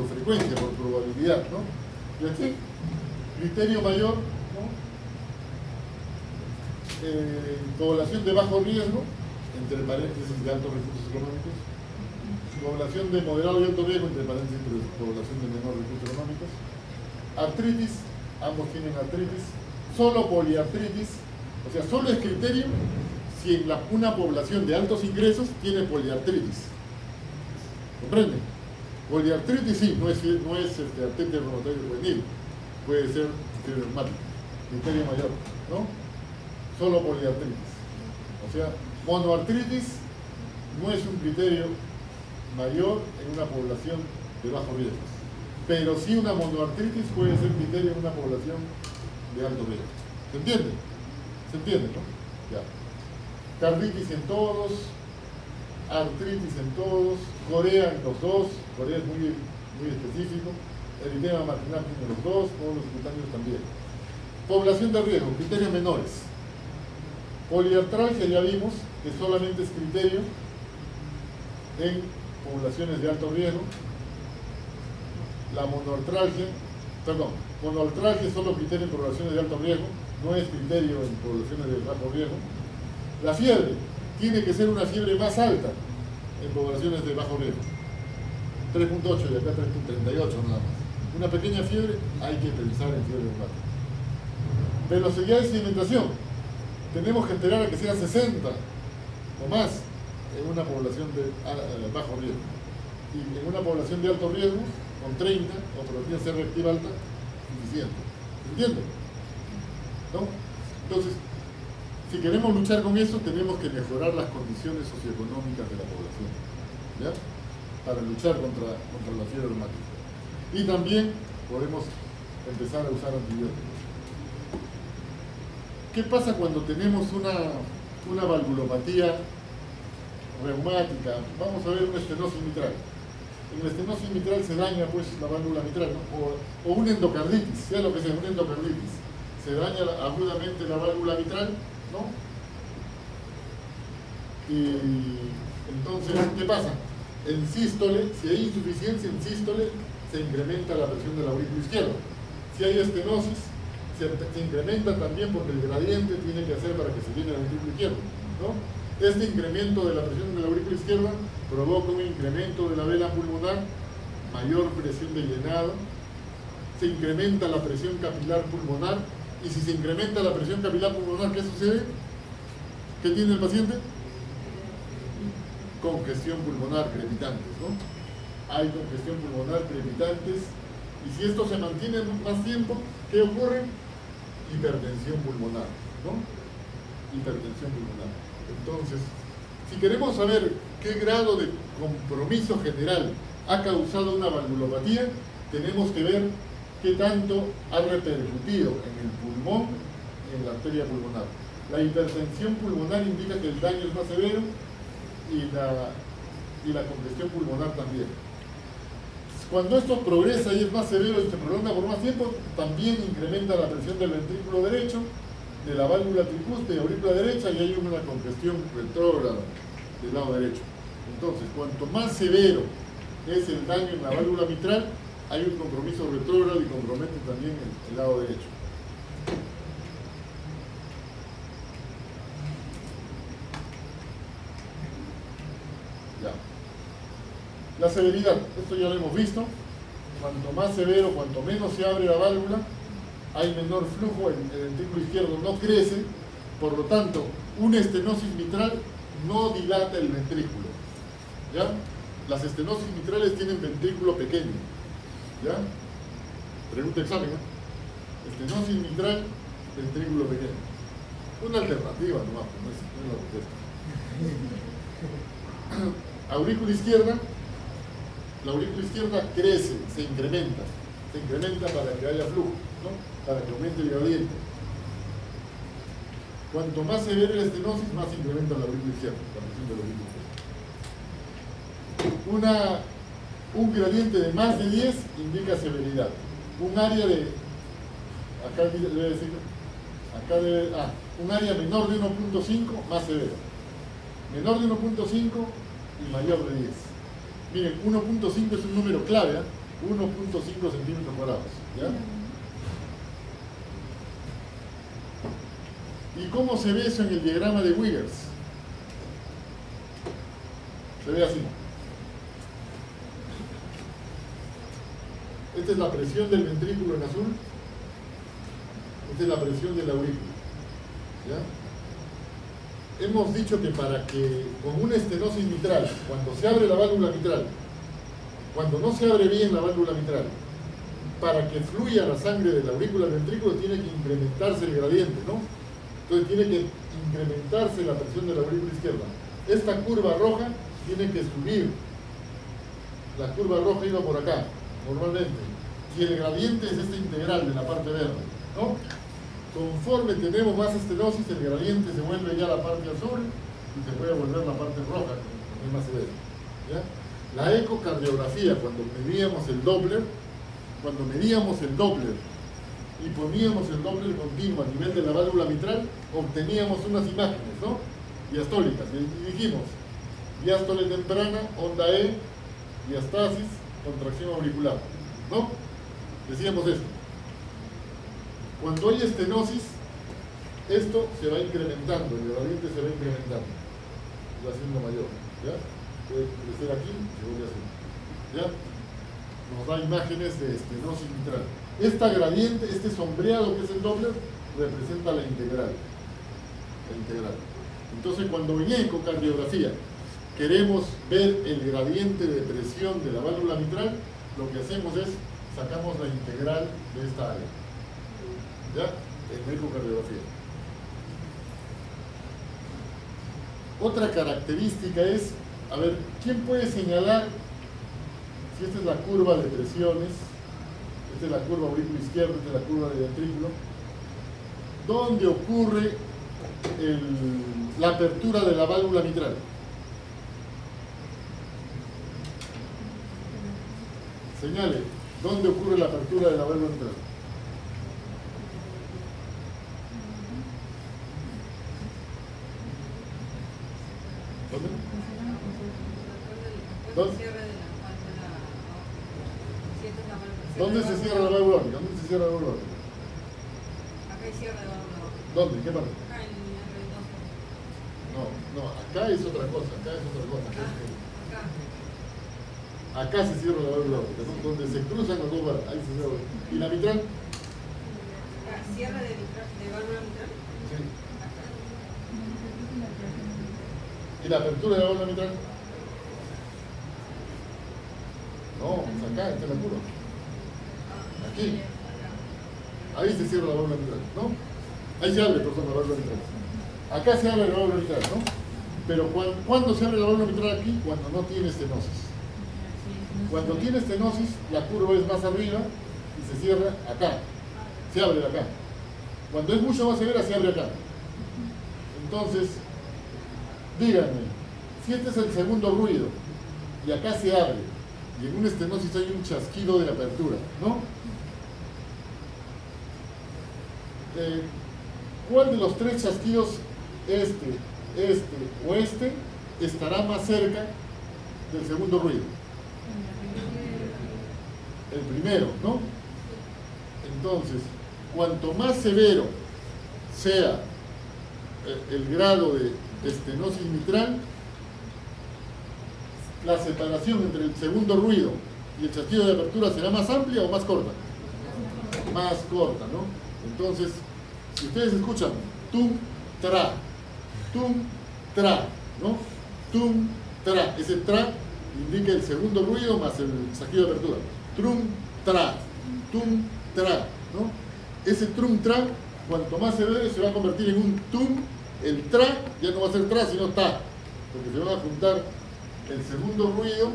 frecuencia, por probabilidad, ¿no? Y aquí, criterio mayor, ¿no? Población de bajo riesgo, entre paréntesis de altos recursos económicos, población de moderado y alto riesgo, entre paréntesis población de menor recursos económicos, artritis, ambos tienen artritis, solo poliartritis, o sea, solo es criterio si en una población de altos ingresos tiene poliartritis. ¿Comprenden? Poliartritis sí, no es artritis reumatoide juvenil, puede ser fiebre reumática, criterio mayor, ¿no? Solo poliartritis. O sea, monoartritis no es un criterio mayor en una población de bajo riesgo, pero sí una monoartritis puede ser criterio en una población de alto riesgo. ¿Se entiende? ¿Se entiende, no? Ya. Carditis en todos, artritis en todos, Corea en los dos, Corea es muy específico, eritema marginal en los dos, todos los cutáneos también. Población de riesgo, criterios menores. Poliartralgia ya vimos que solamente es criterio en poblaciones de alto riesgo. La monoartralgia es solo criterio en poblaciones de alto riesgo, no es criterio en poblaciones de bajo riesgo. La fiebre tiene que ser una fiebre más alta en poblaciones de bajo riesgo, 3.8 y acá 3.38 nada más. Una pequeña fiebre hay que pensar en fiebre reumática. Velocidad de sedimentación, tenemos que esperar a que sea 60 o más en una población de bajo riesgo, y en una población de alto riesgo con 30 o proteína C reactiva alta, suficiente. ¿Entienden? ¿No? Entonces, si queremos luchar con eso, tenemos que mejorar las condiciones socioeconómicas de la población, ¿ya? Para luchar contra la fiebre reumática. Y también podemos empezar a usar antibióticos. ¿Qué pasa cuando tenemos una valvulopatía reumática? Vamos a ver una estenosis mitral. En la estenosis mitral se daña pues la válvula mitral, ¿no? O una endocarditis, sea lo que sea, una endocarditis. Se daña agudamente la válvula mitral, ¿no? Y entonces, ¿qué pasa? En sístole, si hay insuficiencia en sístole, se incrementa la presión del aurículo izquierdo. Si hay estenosis, se incrementa también porque el gradiente tiene que hacer para que se llene el aurículo izquierdo, ¿no? Este incremento de la presión del aurículo izquierdo provoca un incremento de la vena pulmonar, mayor presión de llenado, se incrementa la presión capilar pulmonar, y si se incrementa la presión capilar pulmonar, ¿qué sucede? ¿Qué tiene el paciente? Congestión pulmonar, crepitantes, ¿no? Hay congestión pulmonar, crepitantes, y si esto se mantiene más tiempo, ¿qué ocurre? Hipertensión pulmonar, ¿no? Hipertensión pulmonar. Entonces, si queremos saber qué grado de compromiso general ha causado una valvulopatía, tenemos que ver qué tanto ha repercutido en el pulmón y en la arteria pulmonar. La hipertensión pulmonar indica que el daño es más severo y y la congestión pulmonar también. Cuando esto progresa y es más severo y se prolonga por más tiempo, también incrementa la presión del ventrículo derecho, de la válvula tricúspide y aurícula derecha, y hay una congestión retrógrada del lado derecho. Entonces, cuanto más severo es el daño en la válvula mitral, hay un compromiso retrógrado y compromete también el lado derecho. Ya. La severidad, esto ya lo hemos visto. Cuanto más severo, cuanto menos se abre la válvula, hay menor flujo, el ventrículo izquierdo no crece, por lo tanto, una estenosis mitral no dilata el ventrículo. ¿Ya? Las estenosis mitrales tienen ventrículo pequeño. ¿Ya? Pregunta examen, ¿no? Estenosis mitral, ventrículo pequeño. Una alternativa nomás, no es la respuesta. Aurícula izquierda. La aurícula izquierda crece, se incrementa para que haya flujo, ¿no? Para que aumente el gradiente. Cuanto más severa la estenosis, más incrementa la aurícula izquierda, la presión de la aurícula izquierda. Un gradiente de más de 10 indica severidad. Un área de, acá debe decir, un área menor de 1.5 más severo. Menor de 1.5 y mayor de 10. Miren, 1.5 es un número clave, ¿eh? 1.5 centímetros cuadrados. ¿Ya? ¿Y cómo se ve eso en el diagrama de Wiggers? Se ve así. Esta es la presión del ventrículo en azul. Esta es la presión de la aurícula. ¿Ya? Hemos dicho que para que con una estenosis mitral, cuando se abre la válvula mitral, cuando no se abre bien la válvula mitral, para que fluya la sangre de la aurícula al ventrículo tiene que incrementarse el gradiente, ¿no? Entonces tiene que incrementarse la presión de la aurícula izquierda. Esta curva roja tiene que subir. La curva roja iba por acá, normalmente. Y el gradiente es este integral de la parte verde, ¿no? Conforme tenemos más estenosis, el gradiente se vuelve ya la parte azul y se puede volver la parte roja, que es más severa. ¿Ya? La ecocardiografía, cuando medíamos el Doppler y poníamos el Doppler continuo a nivel de la válvula mitral, obteníamos unas imágenes, ¿no? Diastólicas. Y dijimos, diástole temprana, onda E, diastasis, contracción auricular, ¿no? Decíamos esto. Cuando hay estenosis, esto se va incrementando, el gradiente se va incrementando, va siendo mayor, ¿ya? Puede crecer aquí, se vuelve así, ¿ya? Nos da imágenes de estenosis mitral. Esta gradiente, este sombreado que es el Doppler, representa la integral. Entonces, cuando en ecocardiografía queremos ver el gradiente de presión de la válvula mitral, lo que hacemos es, sacamos la integral de esta área. ¿Ya? En ecocardiografía. Otra característica es, a ver, ¿quién puede señalar si esta es la curva de presiones? Esta es la curva aurícula izquierda, esta es la curva de ventrículo. ¿Dónde ocurre la apertura de la válvula mitral? Señale, ¿dónde ocurre la apertura de la válvula mitral? ¿Dónde se cierra la válvula óptica? ¿Dónde se cierra la válvula óptica? Acá hay cierre de válvula óptica. ¿Dónde? ¿En qué parte? Acá en el redondo. No, acá es otra cosa, acá es otra cosa. Acá. Acá se cierra la válvula óptica, ¿no? Donde se cruzan las dos válvulas, ahí se cierra. ¿Y la mitral? Acá, cierre de válvula mitral. Sí. ¿Y la apertura de la válvula mitral? No, es acá, esta es la curva. Aquí. Ahí se cierra la válvula mitral, ¿no? Ahí se abre, perdón, la válvula mitral. Acá se abre la válvula mitral, ¿no? Pero ¿cuándo se abre la válvula mitral aquí? Cuando no tiene estenosis. Cuando tiene estenosis, la curva es más arriba y se cierra acá. Se abre acá. Cuando es mucho más severa, se abre acá. Entonces, díganme, si este es el segundo ruido, y acá se abre, y en una estenosis hay un chasquido de apertura, ¿no? ¿Cuál de los tres chasquidos, este o este, estará más cerca del segundo ruido? El primero, ¿no? Entonces, cuanto más severo sea el grado de estenosis mitral, la separación entre el segundo ruido y el chasquido de apertura será más amplia o más corta. Más corta, ¿no? Entonces, si ustedes escuchan tum, tra, ¿no? Tum, tra, ese tra indica el segundo ruido más el chasquido de apertura. Tum, tra, ¿no? Ese trum, tra, cuanto más severo se va a convertir en un tum, el tra ya no va a ser tra, sino ta, porque se van a juntar el segundo ruido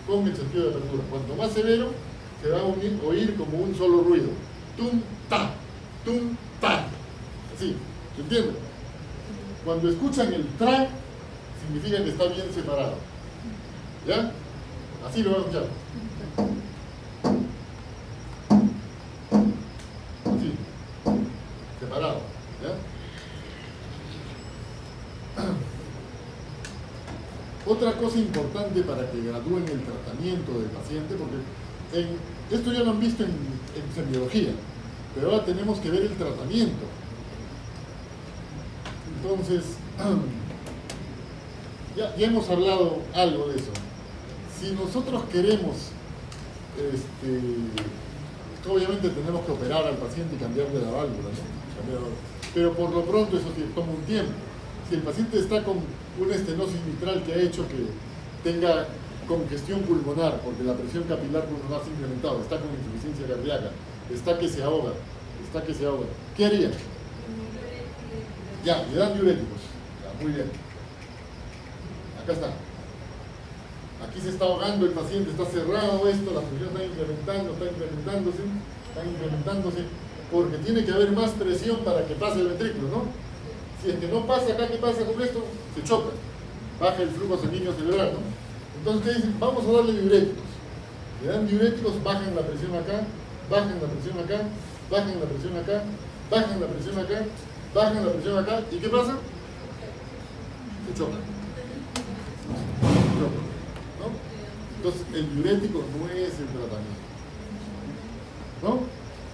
con el chasquido de apertura. Cuanto más severo, se va a oír como un solo ruido. Tum, ta, así, ¿se entiende? Cuando escuchan el tra, significa que está bien separado. ¿Ya? Así lo van a escuchar. Así, separado. ¿Ya? Otra cosa importante para que gradúen el tratamiento del paciente, porque esto ya lo han visto en semiología, pero ahora tenemos que ver el tratamiento. Entonces, ya hemos hablado algo de eso. Si nosotros queremos, obviamente tenemos que operar al paciente y cambiarle la válvula, ¿no? Pero por lo pronto eso toma un tiempo. Si el paciente está con una estenosis mitral que ha hecho que tenga congestión pulmonar, porque la presión capilar pulmonar se ha incrementado, está con insuficiencia cardíaca, está que se ahoga, ¿qué haría? Ya, le dan diuréticos. Ya, muy bien. Acá está. Aquí se está ahogando el paciente, está cerrado esto, la presión está incrementándose, porque tiene que haber más presión para que pase el ventrículo, ¿no? Si es que no pasa acá, ¿qué pasa con esto? Se choca, baja el flujo sanguíneo cerebral, ¿no? Entonces ustedes dicen, vamos a darle diuréticos. Le dan diuréticos, bajan la presión acá, bajan la presión acá, bajan la presión acá, bajan la presión acá, bajan la presión acá, ¿y qué pasa? Se choca. ¿No? Entonces el diurético no es el tratamiento, ¿no?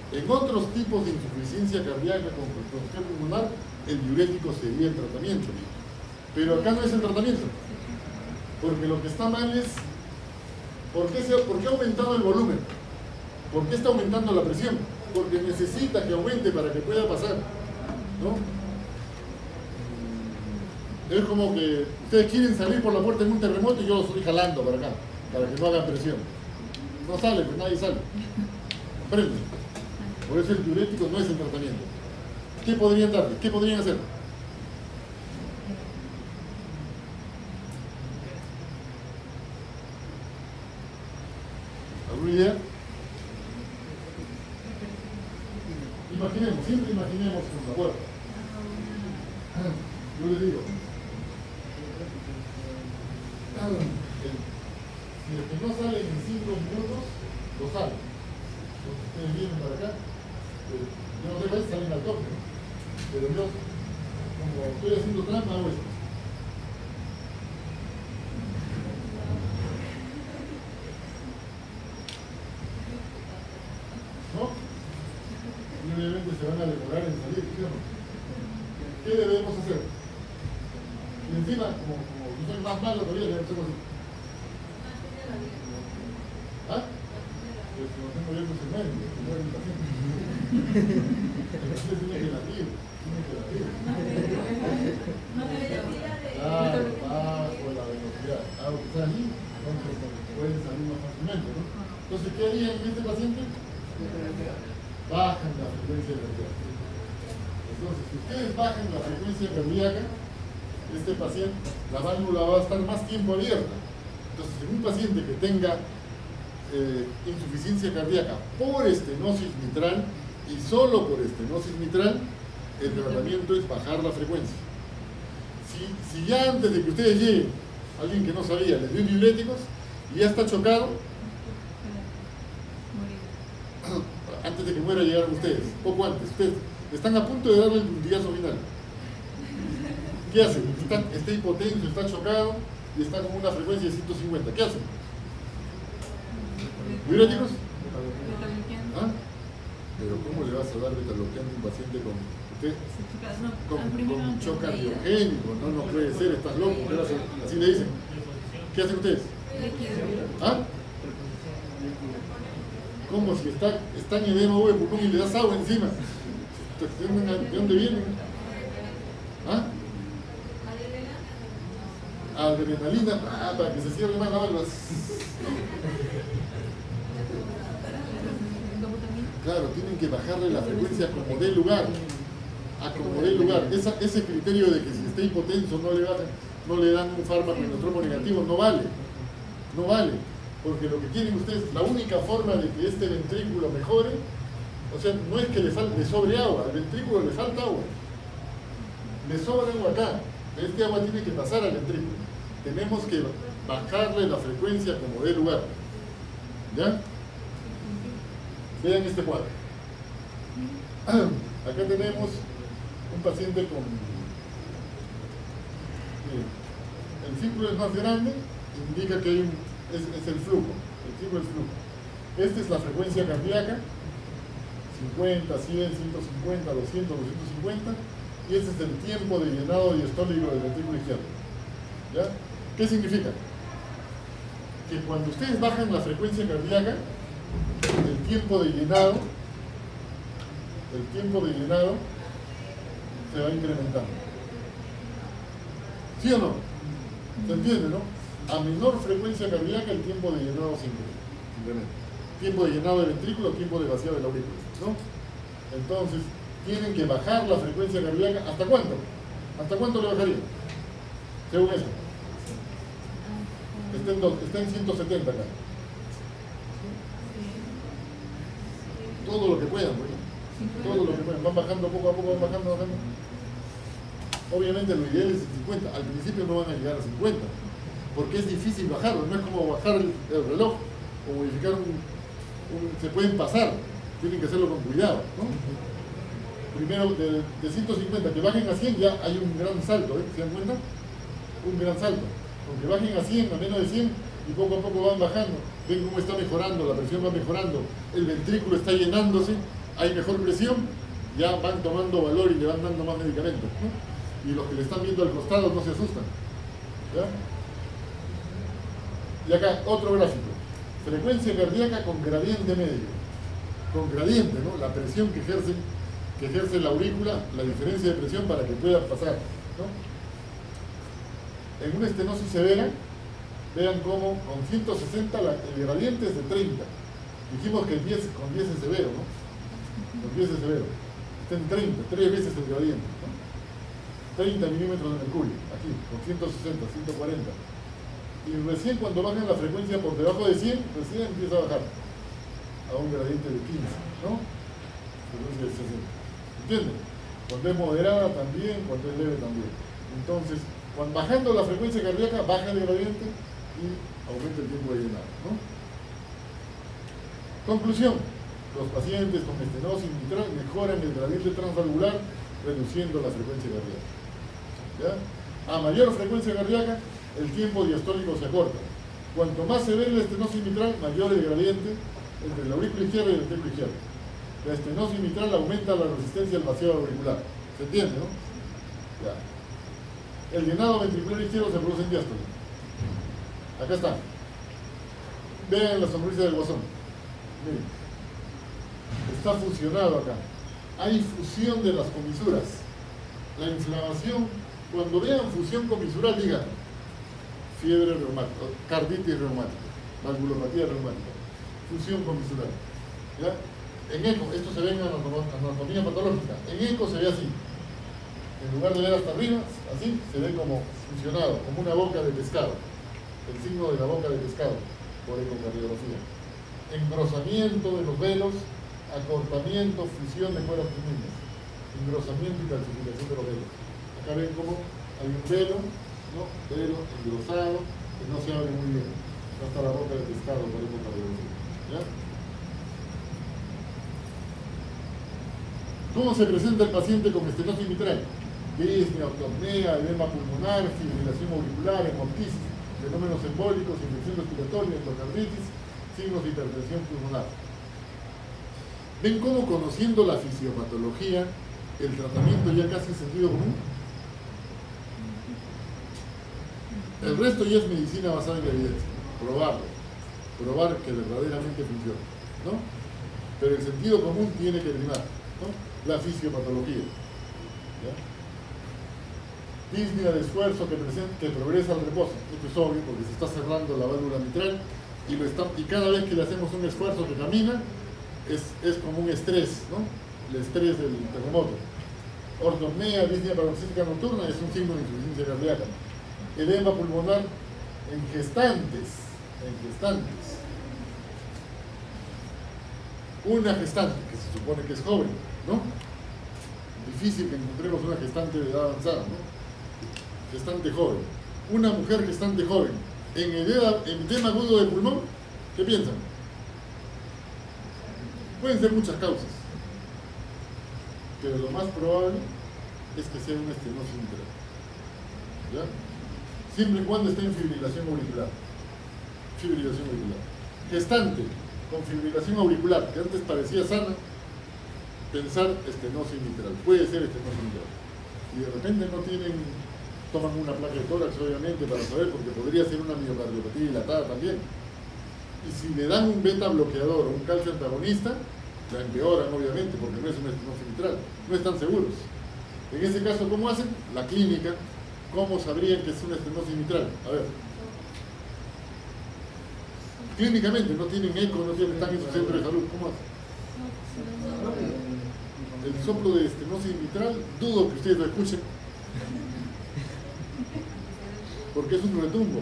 En otros tipos de insuficiencia cardíaca con congestión pulmonar, el diurético sería el tratamiento, pero acá no es el tratamiento, porque lo que está mal es ¿por qué ha aumentado el volumen? ¿Por qué está aumentando la presión? Porque necesita que aumente para que pueda pasar, ¿no? Es como que ustedes quieren salir por la puerta en un terremoto y yo los estoy jalando para acá, para que no hagan presión. No sale, pues nadie sale. ¿Comprenden? Por eso el diurético no es el tratamiento. ¿Qué podrían darle? ¿Qué podrían hacer? ¿Alguna idea? Imaginemos, siempre imaginemos con la puerta. Yo les digo, si el que no sale en 5 minutos, lo sale. Entonces ustedes vienen para acá, yo no sé, a veces salen al toque, ¿no? Pero yo, como estoy haciendo trampa, hago esto. ¿No? Y obviamente se van a demorar en salir, ¿sí o no? ¿Qué debemos hacer? Y encima, como yo soy más malo todavía, le hacemos así. ¿Ah? Pues si no tengo abierto ese medio, que muere el paciente. El paciente tiene que latir, Claro, bajo la velocidad. Algo que está allí, entonces pueden salir más fácilmente, ¿no? Entonces, ¿qué harían en este paciente? Bajan la frecuencia cardíaca. Entonces, si ustedes bajan la frecuencia cardíaca, este paciente, la válvula va a estar más tiempo abierta. Entonces, en un paciente que tenga insuficiencia cardíaca por estenosis mitral y solo por estenosis mitral, el tratamiento es bajar la frecuencia. Si ya antes de que ustedes lleguen, alguien que no sabía les dio diuréticos, y ya está chocado, antes de que muera llegaron ustedes, poco antes, ustedes están a punto de darle el puntillazo final. ¿Qué hacen? Está hipotenso, está chocado y está con una frecuencia de 150. ¿Qué hacen? ¿Diuréticos? ¿Ah? Pero ¿cómo le vas a dar beta-bloqueante a un paciente con usted? Con shock cardiogénico, no puede ser, estás loco. Así le dicen. ¿Qué hacen ustedes? ¿Ah? ¿Cómo si está en edema de pulmón y le das agua encima? ¿De dónde vienen? ¿Ah? Adrenalina, para que se cierre más la válvula. Claro, tienen que bajarle la frecuencia como dé lugar. A como dé lugar. Ese criterio de que si está hipotenso no le dan un fármaco inotropo negativo, no vale. No vale. Porque lo que quieren ustedes, la única forma de que este ventrículo mejore, o sea, no es que le sobre agua, al ventrículo le falta agua. Le sobra agua acá. Este agua tiene que pasar al ventrículo. Tenemos que bajarle la frecuencia como dé lugar. ¿Ya? Vean este cuadro. Acá tenemos un paciente con... el círculo es más grande, indica que hay es el flujo, el círculo es flujo. Esta es la frecuencia cardíaca, 50, 100, 150, 200, 250, y este es el tiempo de llenado diastólico del ventrículo izquierdo. ¿Ya? ¿Qué significa? Que cuando ustedes bajan la frecuencia cardíaca, el tiempo de llenado se va incrementando. ¿Sí o no? ¿Se entiende, no? A menor frecuencia cardíaca, el tiempo de llenado se incrementa. Tiempo de llenado del ventrículo, tiempo de vaciado de la aurícula, ¿no? Entonces, tienen que bajar la frecuencia cardíaca. ¿Hasta cuánto? ¿Hasta cuánto le bajaría? Según eso. Está en 170 acá. Todo lo que puedan, ¿no? Todo lo que puedan. Van bajando poco a poco, van bajando. Obviamente lo ideal es 50. Al principio no van a llegar a 50. Porque es difícil bajarlo. No es como bajar el reloj o modificar se pueden pasar. Tienen que hacerlo con cuidado, ¿no? Primero, de 150 que bajen a 100 ya hay un gran salto, ¿eh? ¿Se dan cuenta? Un gran salto. Aunque bajen a 100, a menos de 100, y poco a poco van bajando. Ven cómo está mejorando, la presión va mejorando, el ventrículo está llenándose, hay mejor presión, ya van tomando valor y le van dando más medicamentos, ¿no? Y los que le están viendo al costado no se asustan. ¿Ya? Y acá, otro gráfico. Frecuencia cardíaca con gradiente medio. Con gradiente, ¿no? La presión que ejerce la aurícula, la diferencia de presión para que pueda pasar, ¿no? En una estenosis severa, vean cómo con 160 el gradiente es de 30. Dijimos que con 10 es severo, ¿no? Con 10 es severo. Está en 30, 3 veces el gradiente, ¿no? 30 milímetros de mercurio, aquí, con 160, 140. Y recién cuando bajan la frecuencia por debajo de 100, recién empieza a bajar a un gradiente de 15, ¿no? Frecuencia de 60. ¿Entienden? Cuando es moderada también, cuando es leve también. Entonces, cuando bajando la frecuencia cardíaca, baja el gradiente y aumenta el tiempo de llenado, ¿no? Conclusión. Los pacientes con estenosis mitral mejoran el gradiente transvalvular reduciendo la frecuencia cardíaca. ¿Ya? A mayor frecuencia cardíaca, el tiempo diastólico se acorta. Cuanto más se ve la estenosis mitral, mayor el gradiente entre la aurícula izquierda y el ventrículo izquierdo. La estenosis mitral aumenta la resistencia al vaciado auricular. ¿Se entiende, no? Ya. El llenado ventricular izquierdo se produce en diástole. Acá está. Vean la sonrisa del guasón. Miren. Está fusionado acá. Hay fusión de las comisuras. La inflamación, cuando vean fusión comisural, digan fiebre reumática, carditis reumática, valvulopatía reumática, fusión comisural. ¿Ya? En eco, esto se ve en anatomía patológica. En eco se ve así. En lugar de ver hasta arriba, así, se ve como fusionado, como una boca de pescado. El signo de la boca de pescado, por ecocardiografía. Engrosamiento de los velos, acortamiento, fusión de cuerdas femeninas. Engrosamiento y calcificación de los velos. Acá ven cómo hay un velo, ¿no? Velo engrosado, que no se abre muy bien. Hasta la boca de pescado, podemos decir. ¿Ya? ¿Cómo se presenta el paciente con estenosis mitral? Disnea, autopnea, edema pulmonar, fibrilación auricular, hemoptisis, fenómenos embólicos, infección respiratoria, endocarditis, signos de hipertensión pulmonar. ¿Ven cómo, conociendo la fisiopatología, el tratamiento ya casi es sentido común? El resto ya es medicina basada en la evidencia. Probar que verdaderamente funciona, ¿no? Pero el sentido común tiene que primar, ¿no? La fisiopatología, ¿ya? Disnea de esfuerzo que progresa al reposo. Esto es obvio porque se está cerrando la válvula mitral y cada vez que le hacemos un esfuerzo que camina es como un estrés, ¿no? El estrés del terremoto. Ortopnea, disnea paroxística nocturna es un signo de insuficiencia cardíaca. Edema pulmonar en gestantes. Una gestante que se supone que es joven, ¿no? Difícil que encontremos una gestante de edad avanzada, ¿no? Gestante joven. Una mujer gestante joven en edema agudo de pulmón, ¿qué piensan? Pueden ser muchas causas, pero lo más probable es que sea una estenosis mitral, ¿ya? Siempre y cuando esté en fibrilación auricular. Gestante con fibrilación auricular, que antes parecía sana, pensar estenosis mitral. Puede ser estenosis mitral. Y de repente toman una placa de tórax, obviamente, para saber, porque podría ser una miocardiopatía dilatada también. Y si le dan un beta bloqueador o un calcio antagonista, la empeoran, obviamente, porque no es una estenosis mitral. No están seguros. En ese caso, ¿cómo hacen? La clínica. ¿Cómo sabrían que es una estenosis mitral? A ver. Clínicamente, no tienen eco, están en su centro de salud. ¿Cómo hacen? El soplo de estenosis mitral, dudo que ustedes lo escuchen. Porque es un retumbo.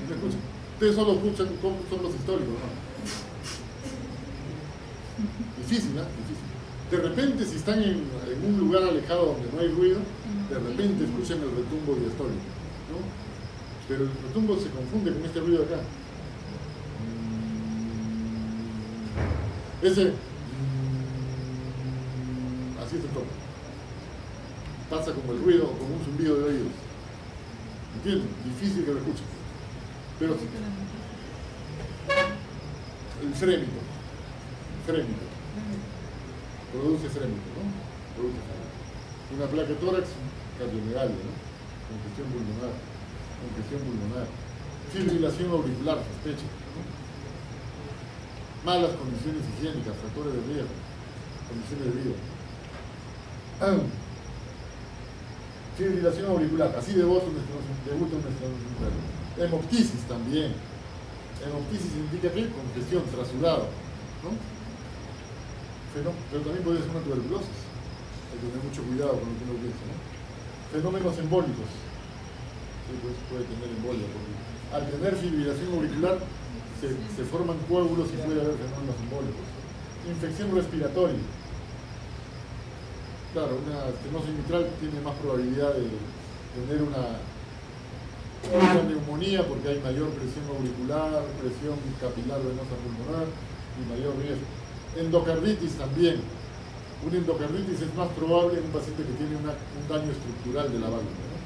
¿Me escuchan? Ustedes solo escuchan son los históricos, ¿no? Difícil, ¿no? Difícil. De repente, si están en un lugar alejado donde no hay ruido, de repente escuchan el retumbo diastólico, ¿no? Pero el retumbo se confunde con este ruido de acá. Ese... así es el tono. Pasa como el ruido, como un zumbido de oídos. ¿Entienden? Difícil que lo escuchen. Pero sí. El frémito. Produce frémito, ¿no? Produce frémito. Una placa de tórax, cardiomegalia, ¿no? Congestión pulmonar. Fibrilación auricular, sospecha, ¿no? Malas condiciones higiénicas, factores de riesgo, condiciones de vida. Fibrilación auricular, así debuta un estenosis mitral. Hemoptisis también. Hemoptisis indica que congestión, trasulado, ¿no? Pero también puede ser una tuberculosis. Hay que tener mucho cuidado con lo que uno piensa, ¿no? Fenómenos embólicos. Sí, pues puede tener embolia, porque al tener fibrilación auricular se forman coágulos y puede haber fenómenos embólicos. Infección respiratoria. Claro, una estenosis mitral tiene más probabilidad de tener una neumonía porque hay mayor presión auricular, presión capilar venosa pulmonar y mayor riesgo. Endocarditis también. Una endocarditis es más probable en un paciente que tiene un daño estructural de la válvula, ¿no?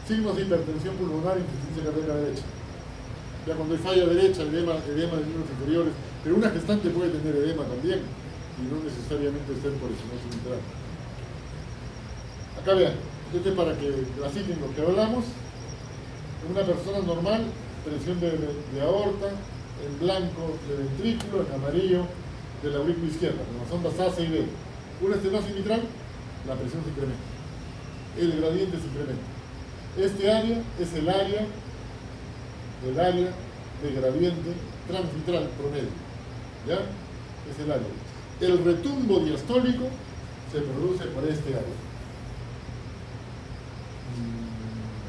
Signos de hipertensión pulmonar, insuficiencia cardíaca derecha. Ya cuando hay falla derecha, edema de miembros inferiores, pero una gestante puede tener edema también y no necesariamente ser por estenosis mitral. Acá vean, esto es para que grafiquen lo que hablamos. En una persona normal, presión de aorta, en blanco de ventrículo, en amarillo de la aurícula izquierda, con las ondas A, C y B. Una estenosis mitral, la presión se incrementa. El gradiente se incrementa. Este área es el área de gradiente transmitral promedio. ¿Ya? Es el área. El retumbo diastólico se produce por este área.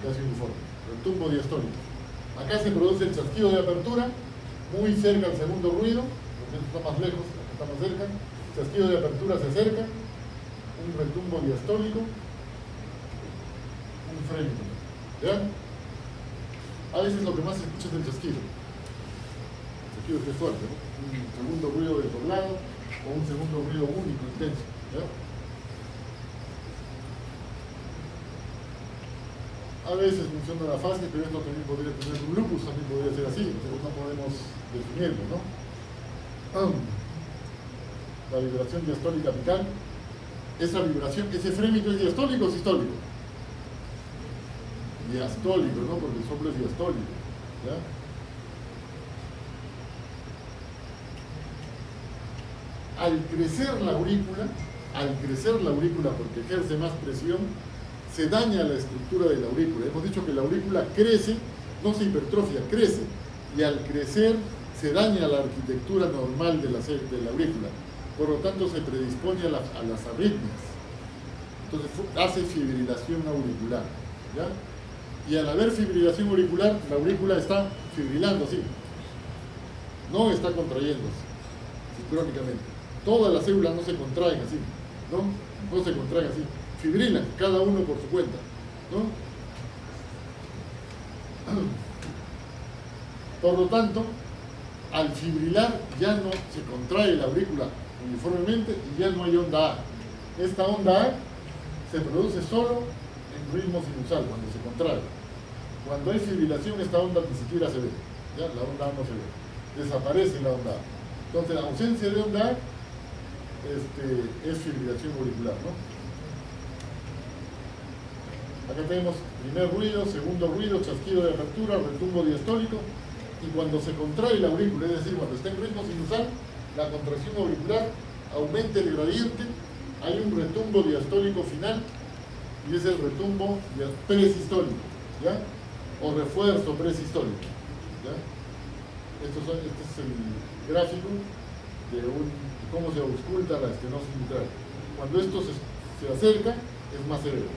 Casi uniforme. Retumbo diastólico. Acá se produce el chasquido de apertura, muy cerca al segundo ruido, porque esto está más lejos, acá está más cerca. El chasquido de apertura se acerca, un retumbo diastólico, un frémito. ¿Ya? A veces lo que más se escucha es el chasquido. El chasquido es que es fuerte, ¿no? Un segundo ruido desdoblado o un segundo ruido único, intenso. ¿Ya? A veces funciona la fase, pero esto también podría tener un lupus, también podría ser así, entonces no podemos definirlo, ¿no? La vibración diastólica apical, esa vibración, ese frémito es diastólico o sistólico. Diastólico, ¿no? Porque el soplo es diastólico, ¿ya? Al crecer la aurícula porque ejerce más presión, se daña la estructura de la aurícula. Hemos dicho que la aurícula crece, no se hipertrofia, crece, y al crecer se daña la arquitectura normal de la aurícula, por lo tanto se predispone a las arritmias. Entonces hace fibrilación auricular, ¿ya? Y al haber fibrilación auricular, la aurícula está fibrilando así, no está contrayéndose sincrónicamente. Todas las células no se contraen así, no se contraen así, fibrilan, cada uno por su cuenta, ¿no? Por lo tanto, al fibrilar ya no se contrae la aurícula uniformemente y ya no hay onda A. Esta onda A se produce solo en ritmo sinusal, cuando se contrae. Cuando hay fibrilación, esta onda ni siquiera se ve, ¿ya? La onda A no se ve, desaparece la onda A. Entonces, la ausencia de onda A es fibrilación auricular, ¿no? Acá tenemos primer ruido, segundo ruido, chasquido de apertura, retumbo diastólico, y cuando se contrae la aurícula, es decir, cuando está en ritmo sinusal, la contracción auricular aumenta el gradiente, hay un retumbo diastólico final, y es el retumbo presistólico, ¿ya? O refuerzo presistólico, ¿ya? Este es el gráfico de cómo se ausculta la estenosis mitral. Cuando esto se acerca, es más severo.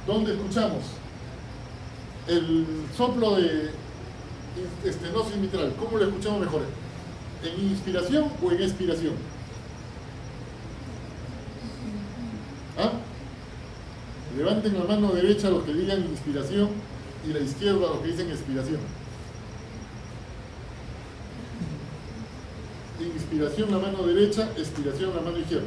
¿Dónde escuchamos el soplo de estenosis mitral? ¿Cómo lo escuchamos mejor? ¿En inspiración o en expiración? ¿Ah? Levanten la mano derecha los que digan inspiración y la izquierda los que dicen expiración. Inspiración la mano derecha, expiración la mano izquierda.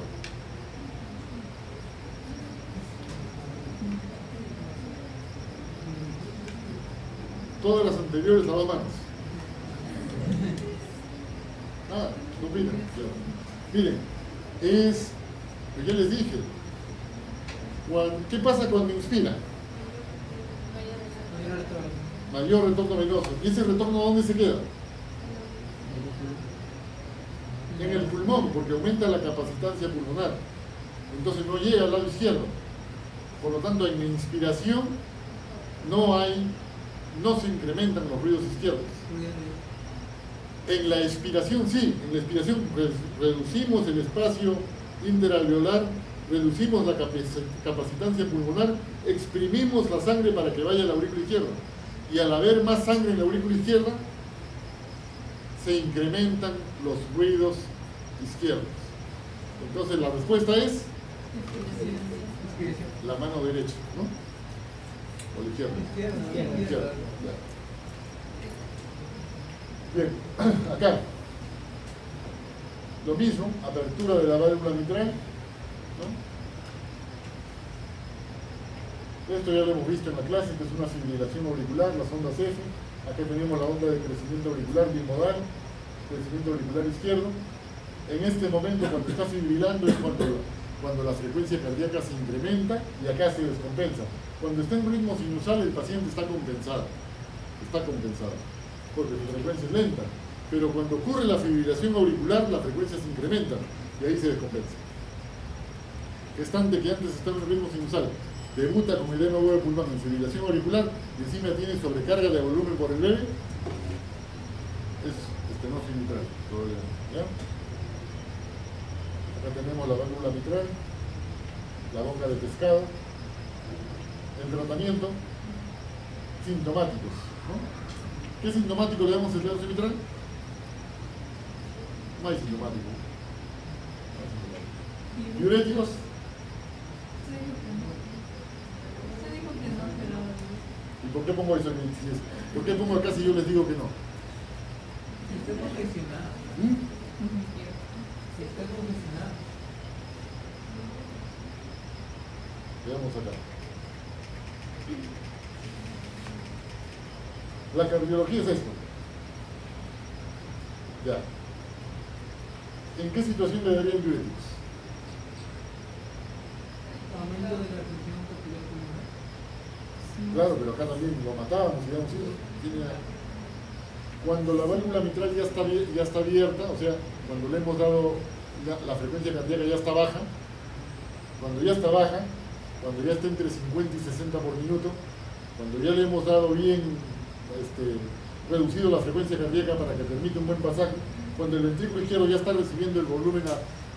Todas las anteriores a 2 manos. Nada, no opinan. Miren, ya les dije, ¿qué pasa cuando inspira? Mayor retorno venoso. ¿Y ese retorno dónde se queda? En el pulmón, porque aumenta la capacitancia pulmonar. Entonces no llega al lado izquierdo. Por lo tanto, en la inspiración no se incrementan los ruidos izquierdos. En la expiración sí, en la expiración reducimos el espacio interalveolar, reducimos la capacitancia pulmonar, exprimimos la sangre para que vaya a la aurícula izquierda. Y al haber más sangre en la aurícula izquierda, se incrementan los ruidos izquierdos. Entonces la respuesta es la mano derecha, ¿no? O la izquierda. Izquierda. Bien, acá lo mismo, apertura de la válvula mitral, ¿no? Esto ya lo hemos visto en la clase, que es una fibrilación auricular, las ondas F. Acá tenemos la onda de crecimiento auricular bimodal, crecimiento auricular izquierdo. En este momento, cuando está fibrilando, es cuando la frecuencia cardíaca se incrementa y acá se descompensa. Cuando está en ritmo sinusal, el paciente está compensado, porque su frecuencia es lenta. Pero cuando ocurre la fibrilación auricular, la frecuencia se incrementa y ahí se descompensa. Gestante que antes estaba en ritmo sinusal, debuta con edema agudo de pulmón en fibrilación auricular y encima tiene sobrecarga de volumen por el bebé, es estenosis mitral todavía, ¿ya? Acá tenemos la válvula mitral, la boca de pescado. El tratamiento, sintomáticos, ¿no? ¿Qué sintomático le damos al estenosis mitral? No hay sintomático. Diuréticos. ¿Y por qué pongo eso en el inciso? ¿Por qué pongo acá si yo les digo que no? Si está congestionado. Si está congestionado. Veamos acá. La cardiología es esto. Ya. ¿En qué situación le darían diuréticos? Aumento de la presión arterial pulmonar. Claro, pero acá también lo matábamos, digamos, cuando la válvula mitral ya está abierta, o sea, cuando le hemos dado la frecuencia cardíaca ya está baja, cuando ya está baja, cuando ya está entre 50 y 60 por minuto, cuando ya le hemos dado bien, reducido la frecuencia cardíaca para que permita un buen pasaje, cuando el ventrículo izquierdo ya está recibiendo el volumen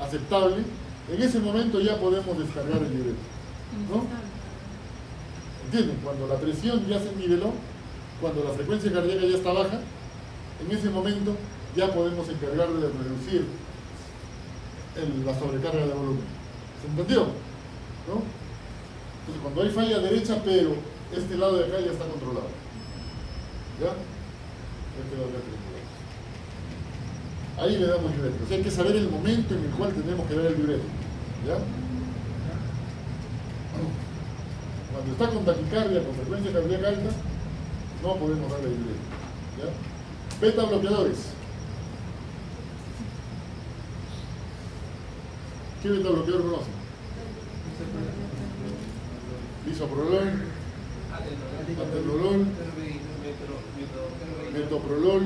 aceptable, en ese momento ya podemos descargar el diurético, ¿no? ¿Entienden? Cuando la presión ya se niveló, cuando la frecuencia cardíaca ya está baja, en ese momento ya podemos encargar de reducir la sobrecarga de volumen. ¿Se entendió? ¿No? Entonces, cuando hay falla derecha, pero este lado de acá ya está controlado. ¿Ya? Este lado de acá está controlado. Ahí le damos diurético. O sea, hay que saber el momento en el cual tenemos que dar el diurético. ¿Ya? Cuando está con taquicardia, con frecuencia cardíaca alta, no podemos darle diurético. ¿Ya? Beta bloqueadores. ¿Qué beta bloqueador conocen? Bisoprolol, atenolol, metoprolol,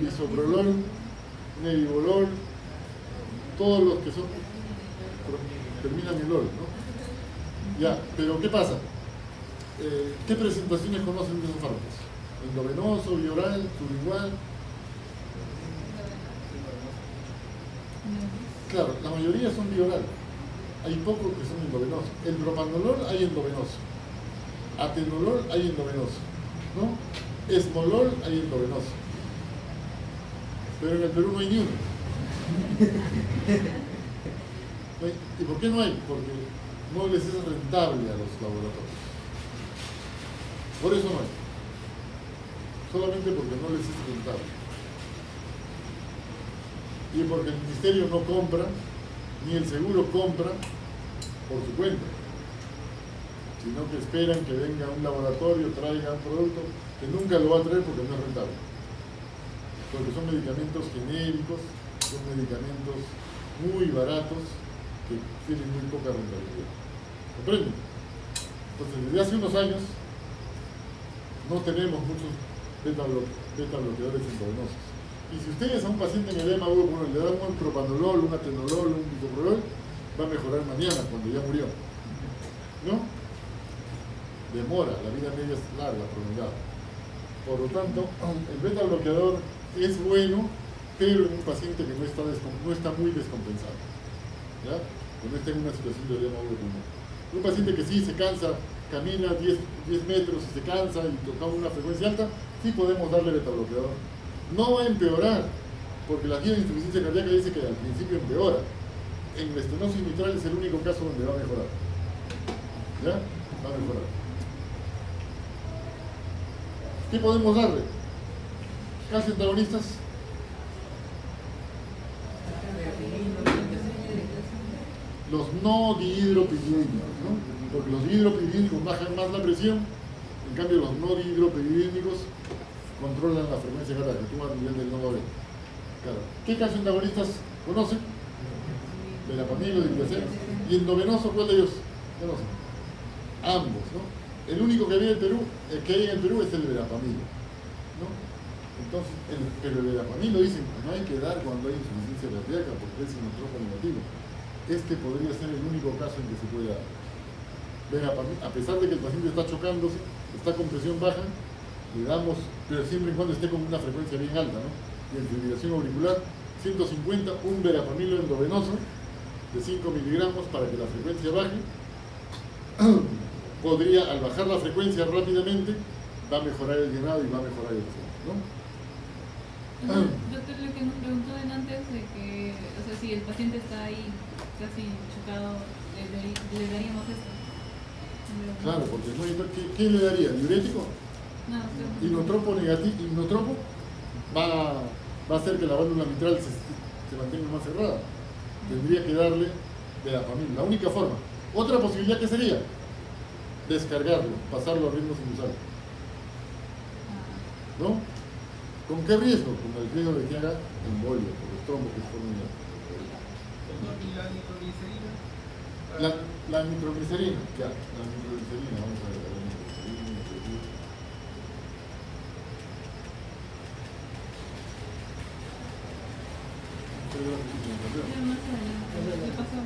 bisoprolol, nebivolol, todos los que son terminan en LOL, ¿no? Ya, pero ¿qué pasa? ¿Qué presentaciones conocen de esos fármacos? Endovenoso, bioral, sublingual. Claro, la mayoría son bioral. Hay pocos que son endovenosos. El propanolol hay endovenoso. Atenolol hay endovenoso. ¿No? Esmolol hay endovenoso. Pero en el Perú no hay ni uno. ¿Y por qué no hay? Porque no les es rentable a los laboratorios. Por eso no hay. Solamente porque no les es rentable. Y porque el ministerio no compra, ni el seguro compra por su cuenta, sino que esperan que venga un laboratorio, traiga un producto que nunca lo va a traer porque no es rentable. Porque son medicamentos genéricos, son medicamentos muy baratos que tienen muy poca rentabilidad. ¿Comprenden? Entonces, desde hace unos años no tenemos muchos beta bloqueadores endovenosos. Y si ustedes a un paciente en edema agudo le dan un propanolol, un atenolol, un bisoprolol, va a mejorar mañana cuando ya murió. ¿No? Demora, la vida media es larga, prolongada. Por lo tanto, el beta bloqueador es bueno, pero en un paciente que no está muy descompensado. ¿Ya? Que no está en una situación de edema agudo pulmonar. Un paciente que sí se cansa, camina 10 metros y se cansa y toca una frecuencia alta, sí podemos darle beta bloqueador. No va a empeorar, porque la guía de insuficiencia cardíaca dice que al principio empeora. En la estenosis mitral es el único caso donde va a mejorar. ¿Ya? Va a mejorar. ¿Qué podemos darle? Calcio antagonistas. Los no dihidropyridínicos, ¿no? Porque los dihidropyridínicos bajan más la presión, en cambio los no dihidropyridínicos controlan la frecuencia cardíaca, tú vas a nivel del nodo B. Claro. ¿Qué calcio antagonistas conocen? Verapamilo, diplaceno. ¿Y endovenoso cuál de ellos conocen? Ambos, ¿no? El único que hay en el Perú es el verapamilo, ¿no? Entonces, pero el verapamilo dicen que no hay que dar cuando hay insuficiencia cardíaca porque es inotrópico negativo. Este podría ser el único caso en que se puede dar. A pesar de que el paciente está chocándose, está con presión baja, le damos, pero siempre y cuando esté con una frecuencia bien alta, ¿no? Y en fibrilación auricular, 150, un verapamilo endovenoso de 5 miligramos para que la frecuencia baje. Podría, al bajar la frecuencia rápidamente, va a mejorar el llenado y va a mejorar el fondo, ¿no? Doctor, lo que nos preguntó antes de que, o sea, si el paciente está ahí casi chocado, le daríamos esto. Claro, porque no hay, ¿qué le daría? ¿Diurético? No, Inotropo negativo, inotropo va a hacer que la válvula mitral se mantenga más cerrada. Tendría que darle verapamil, la única forma. Otra posibilidad que sería descargarlo, pasarlo a ritmo sinusal. ¿No? ¿Con qué riesgo? Con el riesgo de que haga embolia, por los trombos que se forman en ¿Y la nitroglicerina? la nitroglicerina, ya, la nitroglicerina, vamos a ver, la nitroglicerina. ya más adelante. ¿Qué pasó?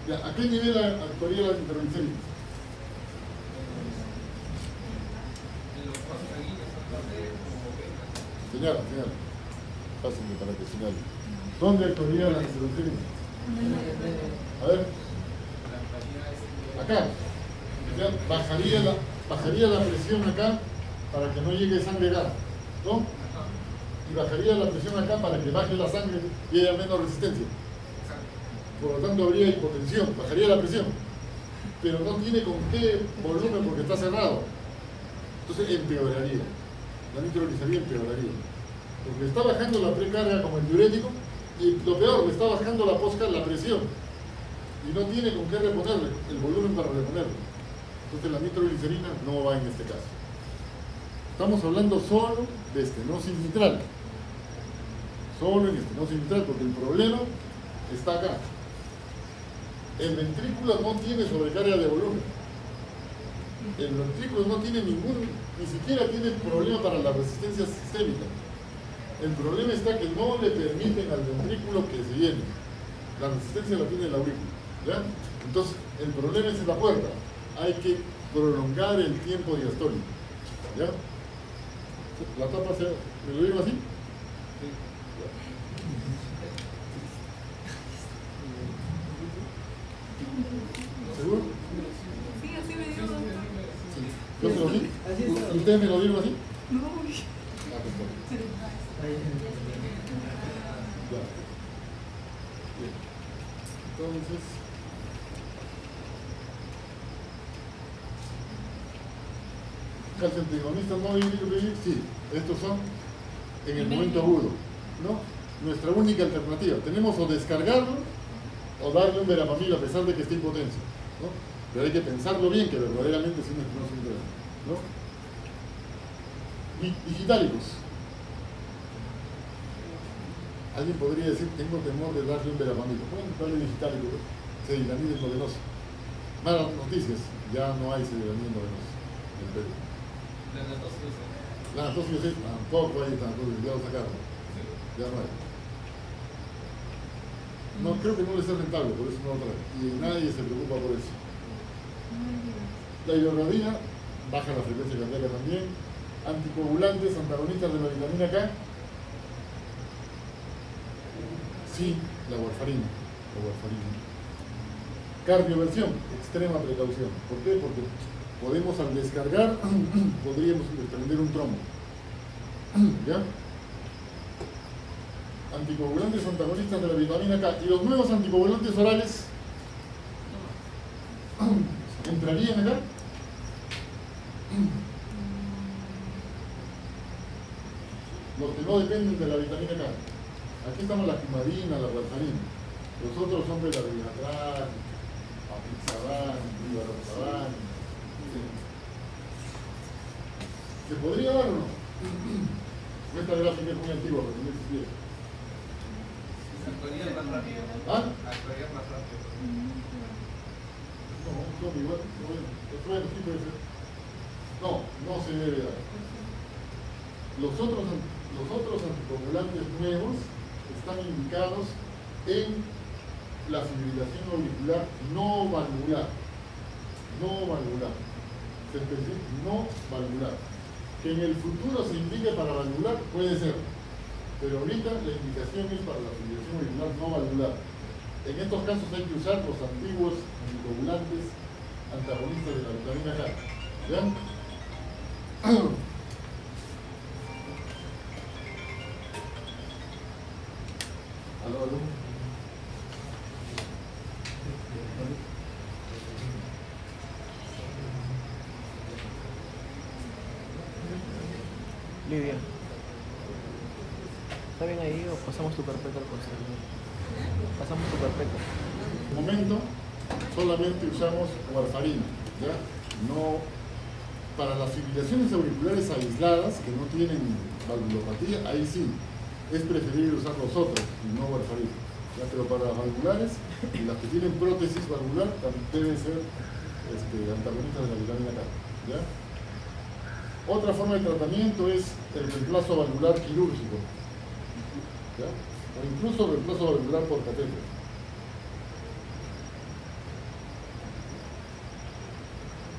Ya, ¿a qué nivel actuaría la nitroglicerina? En los vasos sanguíneos, como venas. Señala, señala. Pásenme para que señale. ¿Dónde actuaría la nitroglicerina? A ver, acá. Ya, bajaría la presión acá para que no llegue sangre acá, ¿no? Y bajaría la presión acá para que baje la sangre y haya menos resistencia. Por lo tanto habría hipotensión, bajaría la presión. Pero no tiene con qué volumen porque está cerrado. Entonces empeoraría. La nitroglicerina empeoraría. Porque está bajando la precarga como el diurético y lo peor, le está bajando la la presión. Y no tiene con qué reponerle, el volumen para reponerlo. Entonces la nitroglicerina no va en este caso. Estamos hablando solo de estenosis mitral. Solo en estenosis mitral, porque el problema está acá. El ventrículo no tiene sobrecarga de volumen. El ventrículo no tiene ni siquiera tiene problema para la resistencia sistémica. El problema está que no le permiten al ventrículo que se llene. La resistencia la tiene el aurículo. ¿Ya? Entonces, el problema es en la puerta. Hay que prolongar el tiempo diastólico. ¿Ya? La tapa ¿me lo digo así? ¿Seguro? Sí, así me dio. ¿Yo se lo di? Así es. ¿Ustedes me lo dieron así? No, Ah, perfecto. Ya. Bien. Entonces, calcio antagonista no inhibir, sí, estos son en el momento agudo, ¿no? Nuestra única alternativa. Tenemos o descargarlo o darle un verapamil a pesar de que esté impotencia, ¿no? Pero hay que pensarlo bien, que verdaderamente sí no se interesa, ¿no? Digitálicos. Alguien podría decir, tengo temor de darle un verapamil. Bueno, darle digitálico, ¿no? Cedilanida endovenosa. Malas noticias, ya no hay cedilanida endovenosa en el Perú. La natosis. La natosis tampoco hay natosis, ya lo sacaron. Ya no hay. No, creo que no les es rentable, por eso no lo traen. Y nadie se preocupa por eso. La hidrorradina baja la frecuencia cardíaca también. Anticoagulantes, antagonistas de la vitamina K. Sí, la warfarina. Cardioversión, extrema precaución. ¿Por qué? Porque podemos al descargar, podríamos desprender un trombo. ¿Ya? Anticoagulantes antagonistas de la vitamina K. Y los nuevos anticoagulantes orales entrarían acá. Los que no dependen de la vitamina K. Aquí estamos la cumarina, la warfarina. Los otros son belarbilatran, apixaban, rivaroxaban. ¿Se podría dar o no? Esta gráfica es muy antigua, pero no existía. Actuaría más rápido. ¿Ah? Actuaría más rápido. No, igual, bueno, sí puede ser. No, no se debe dar. Los otros anticoagulantes nuevos están indicados en la fibrilación auricular no valvular. No valvular. Se especifica no valvular. Que en el futuro se indique para valvular, puede ser. Pero ahorita la indicación es para la fibrilación auricular no valvular. En estos casos hay que usar los antiguos anticoagulantes antagonistas de la vitamina K. ¿Ya? ¿Aló? Lidia. ¿Está bien ahí o pasamos tu carpeta al costado? Pasamos tu carpeta. De momento, solamente usamos warfarina, ¿ya? No, para las fibrilaciones auriculares aisladas que no tienen valvulopatía, ahí sí, es preferible usar los otros y no warfarina, ¿ya? Pero para las valvulares y las que tienen prótesis valvular también deben ser antagonistas de la vitamina K, ¿ya? Otra forma de tratamiento es el reemplazo valvular quirúrgico, ¿ya? O incluso reemplazo valvular por catéter.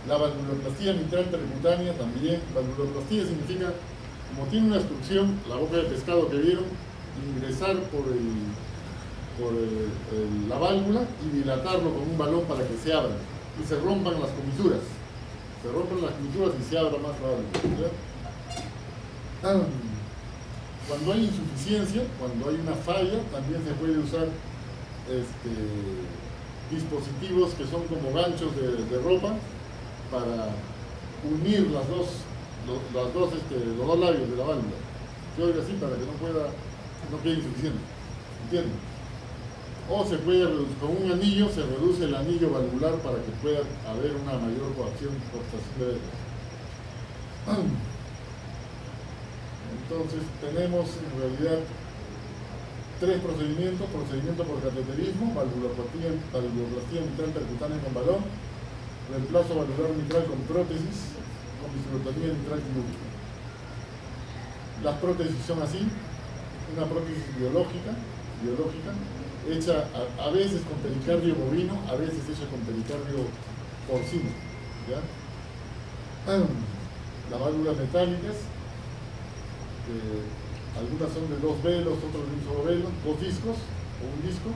La valvuloplastía mitral percutánea también. Valvuloplastía significa, como tiene una obstrucción, la boca de pescado que vieron, ingresar por la válvula y dilatarlo con un balón para que se abra y se rompan las comisuras. Se rompen las comisuras y se abra más la válvula, ¿ya? Cuando hay insuficiencia, cuando hay una falla, también se puede usar dispositivos que son como ganchos de ropa para unir los dos labios de la válvula. Se oiga así para que no quede insuficiente. ¿Entienden? O se puede, con un anillo, se reduce el anillo valvular para que pueda haber una mayor coacción por estación de velas. Entonces tenemos en realidad tres procedimientos: procedimiento por cateterismo, valvuloplastía mitral percutánea con balón, reemplazo valvular mitral con prótesis, con visulotomía mitral quirúrgica. Las prótesis son así: una prótesis biológica, hecha a veces con pericardio bovino, a veces hecha con pericardio porcino, ¿ya? Las válvulas metálicas, algunas son de 2 velos, otras de un solo velo, 2 discos o un disco,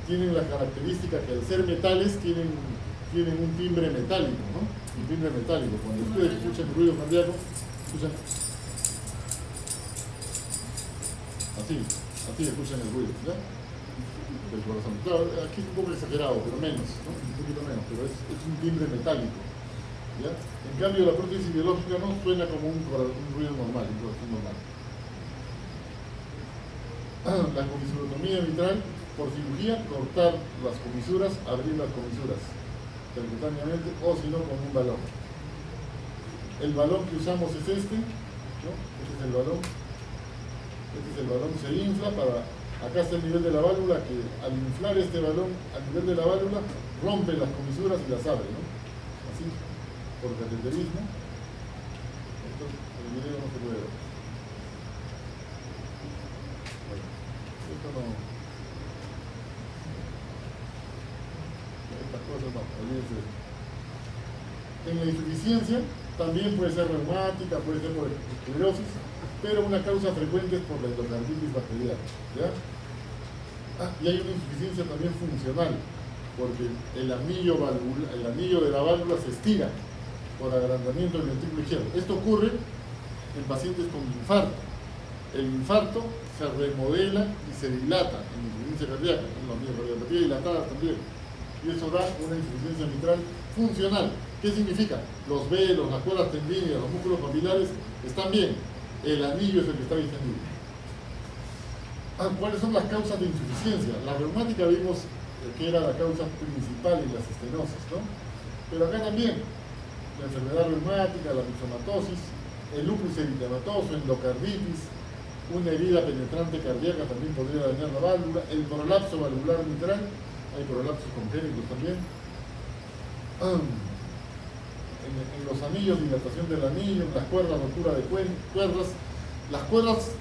tienen la característica que al ser metales tienen un timbre metálico, ¿no? Un timbre metálico. Cuando ustedes escuchan el ruido cardíaco, escuchan así escuchan el ruido, ¿ya? Del corazón. Claro, aquí es un poco exagerado, pero menos, ¿no? Un poquito menos, pero es un timbre metálico, ¿ya? En cambio, la prótesis biológica no suena como un ruido normal, un corazón normal. La comisurotomía mitral, por cirugía, cortar las comisuras, abrir las comisuras percutáneamente, o si no, con un balón. El balón que usamos es este, ¿no? Este es el balón. Se infla para... Acá está el nivel de la válvula, que al inflar este balón al nivel de la válvula, rompe las comisuras y las abre, ¿no? Así, por cateterismo. Esto, el video no se puede ver. Bueno, esto no... Estas cosas no, olvídense de esto. En la insuficiencia también puede ser reumática, puede ser por esclerosis, pero una causa frecuente es por la endocarditis bacteriana, ¿ya? Y hay una insuficiencia también funcional, porque el anillo de la válvula se estira por agrandamiento del ventrículo izquierdo. Esto ocurre en pacientes con infarto. El infarto se remodela y se dilata en insuficiencia cardíaca, en la miocardiopatía dilatada también. Y eso da una insuficiencia mitral funcional. ¿Qué significa? Los velos, las cuerdas tendíneas, los músculos papilares están bien. El anillo es el que está distendido. ¿Cuáles son las causas de insuficiencia? La reumática vimos que era la causa principal en las estenosis, ¿no? Pero acá también, la enfermedad reumática, la mixomatosis, el lupus eritematoso, endocarditis, una herida penetrante cardíaca también podría dañar la válvula, el prolapso valvular mitral, hay prolapsos congénitos también. En los anillos, dilatación del anillo, en las cuerdas, rotura de cuerdas. Las cuerdas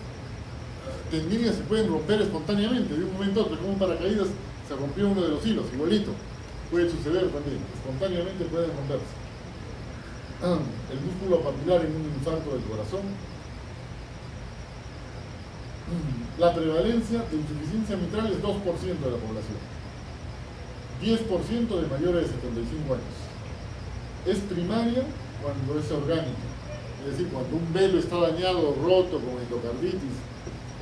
tendíneas se pueden romper espontáneamente, de un momento a otro, como un paracaídas se rompió uno de los hilos, igualito. Puede suceder también, espontáneamente pueden romperse. El músculo papilar en un infarto del corazón. La prevalencia de insuficiencia mitral es 2% de la población. 10% de mayores de 75 años. Es primaria cuando es orgánica. Es decir, cuando un velo está dañado, roto, con endocarditis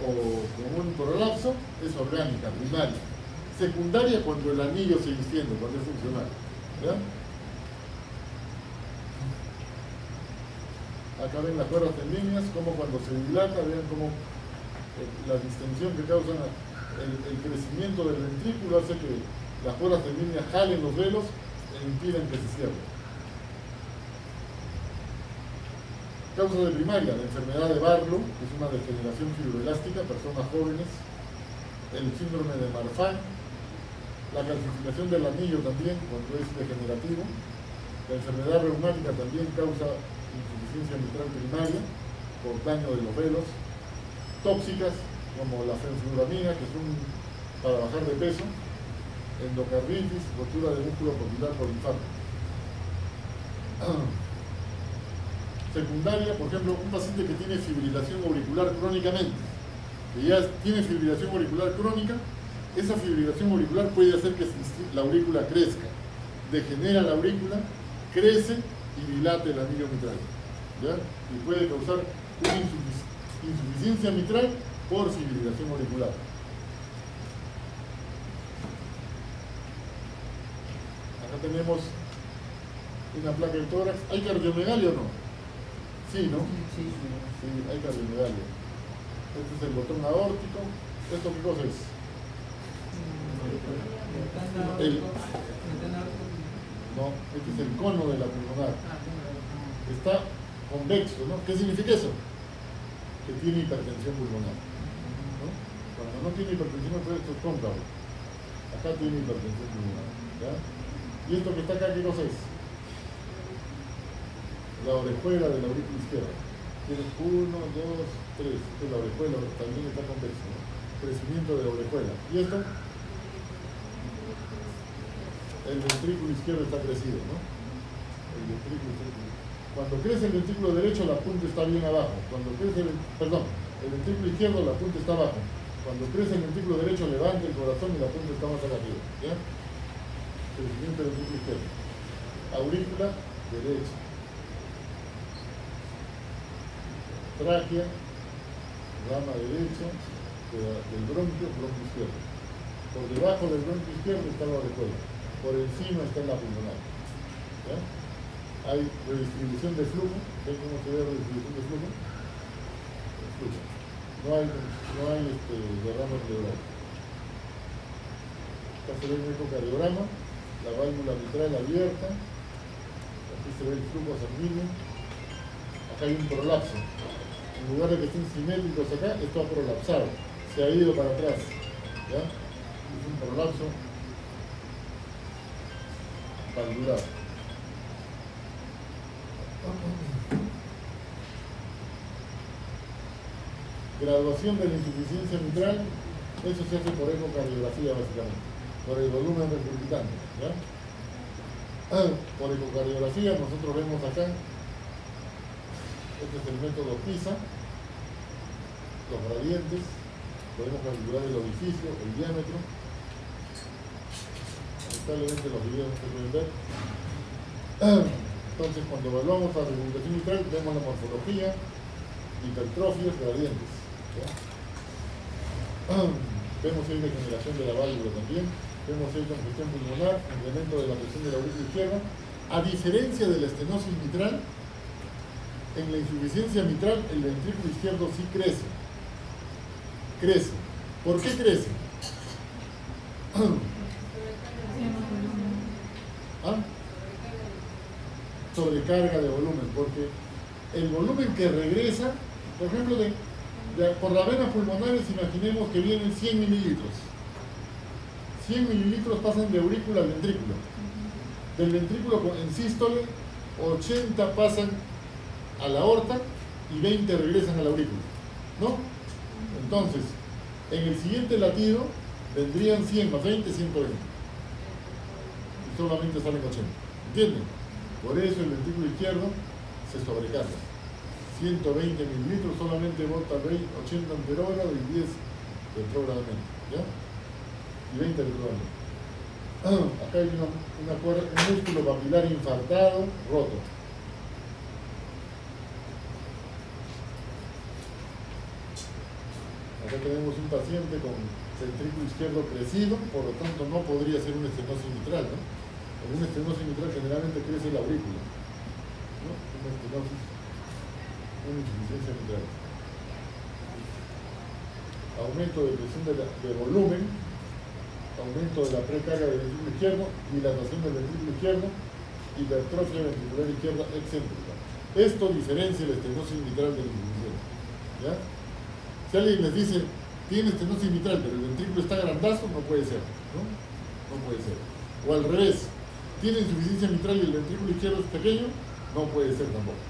o con un prolapso, es orgánica, primaria. Secundaria cuando el anillo se distiende, cuando es funcional. ¿Ya? Acá ven las cuerdas tendinias, como cuando se dilata, vean cómo la distensión que causa el crecimiento del ventrículo hace que las cuerdas tendinias jalen los velos e impiden que se cierren. Causa de primaria, la enfermedad de Barlow, que es una degeneración fibroelástica, personas jóvenes, el síndrome de Marfan, la calcificación del anillo también, cuando es degenerativo, la enfermedad reumática también causa insuficiencia mitral primaria por daño de los velos, tóxicas como la fenfluramina, que es para bajar de peso, endocarditis, rotura de músculo postular por infarto. Secundaria, por ejemplo, un paciente que tiene fibrilación auricular crónicamente, que ya tiene fibrilación auricular crónica, esa fibrilación auricular puede hacer que la aurícula crezca, degenera la aurícula, crece y dilate el anillo mitral, ¿ya? Y puede causar una insuficiencia mitral por fibrilación auricular. Acá tenemos una placa de tórax. ¿Hay cardiomegalia o no? Sí, ¿no? Sí. Sí, hay cardiomegalia. Este es el botón aórtico. ¿Esto qué cosa es? No, este es el cono de la pulmonar. Está convexo, ¿no? ¿Qué significa eso? Que tiene hipertensión pulmonar, ¿no? Cuando no tiene hipertensión, entonces esto es cóncavo. Acá tiene hipertensión pulmonar, ¿ya? ¿Y esto que está acá qué cosa es? La orejuela de la aurícula izquierda. Tienes 1, 2, 3. Esta es la orejuela, también está convexo, ¿no? Crecimiento de la orejuela. ¿Y esto? El ventrículo izquierdo está crecido, ¿no? El ventrículo izquierdo. Cuando crece el ventrículo derecho, la punta está bien abajo. Cuando crece el ventrículo izquierdo, la punta está abajo. Cuando crece el ventrículo derecho, levanta el corazón y la punta está más arriba, ¿ya? Crecimiento del ventrículo izquierdo. Aurícula derecha. Tráquea, rama derecha del bronquio izquierdo. Por debajo del bronquio izquierdo está la orejuela. Por encima está la pulmonar, ¿ya? Hay redistribución de flujo. ¿Ven cómo se ve la redistribución de flujo? Escucha. No hay derrame pleural. Acá se ve un ecocardiograma, la válvula mitral abierta. Aquí se ve el flujo sanguíneo. Acá hay un prolapso. En lugar de que estén simétricos acá, esto ha prolapsado. Se ha ido para atrás, ¿ya? Es un prolapso valvular. Graduación de la insuficiencia mitral, eso se hace por ecocardiografía básicamente, por el volumen recurgitante, ¿ya? Por ecocardiografía nosotros vemos acá, este es el método PISA, los gradientes, podemos calcular el orificio, el diámetro. Lamentablemente los videos no se pueden ver. Entonces cuando evaluamos la regurgitación mitral vemos la morfología, hipertrofias, gradientes, ¿ya? Vemos si hay degeneración de la válvula también, vemos si hay congestión pulmonar, incremento de la presión de la aurícula izquierda. A diferencia de la estenosis mitral, en la insuficiencia mitral el ventrículo izquierdo sí crece. Crece. ¿Por qué crece? ¿Ah? Sobrecarga de volumen, porque el volumen que regresa, por ejemplo, por las venas pulmonares, imaginemos que vienen 100 mililitros. 100 mililitros pasan de aurícula al ventrículo. Del ventrículo en sístole, 80 pasan a la aorta y 20 regresan a la aurícula, ¿no? Entonces, en el siguiente latido vendrían 100 más 20, 120. Y solamente salen 80. ¿Entienden? Por eso el ventrículo izquierdo se sobrecarga. 120 mililitros solamente bota 80 amperógrado y 10 retrógradamente, ¿ya? Y 20 retrógradamente. Acá hay un músculo papilar infartado, roto. Acá tenemos un paciente con ventrículo izquierdo crecido, por lo tanto no podría ser una estenosis mitral, ¿no? En una estenosis mitral generalmente crece la aurícula, ¿no? Una estenosis una insuficiencia mitral. Aumento de presión de volumen, aumento de la precarga del ventrículo izquierdo, dilatación del ventrículo izquierdo, hipertrofia ventricular izquierda excéntrica. Esto diferencia la estenosis mitral de la insuficiencia. ¿Ya? Si alguien les dice, tiene estenosis mitral, pero el ventrículo está grandazo, no puede ser, ¿no? No puede ser. O al revés, tiene insuficiencia mitral y el ventrículo izquierdo es pequeño, no puede ser tampoco.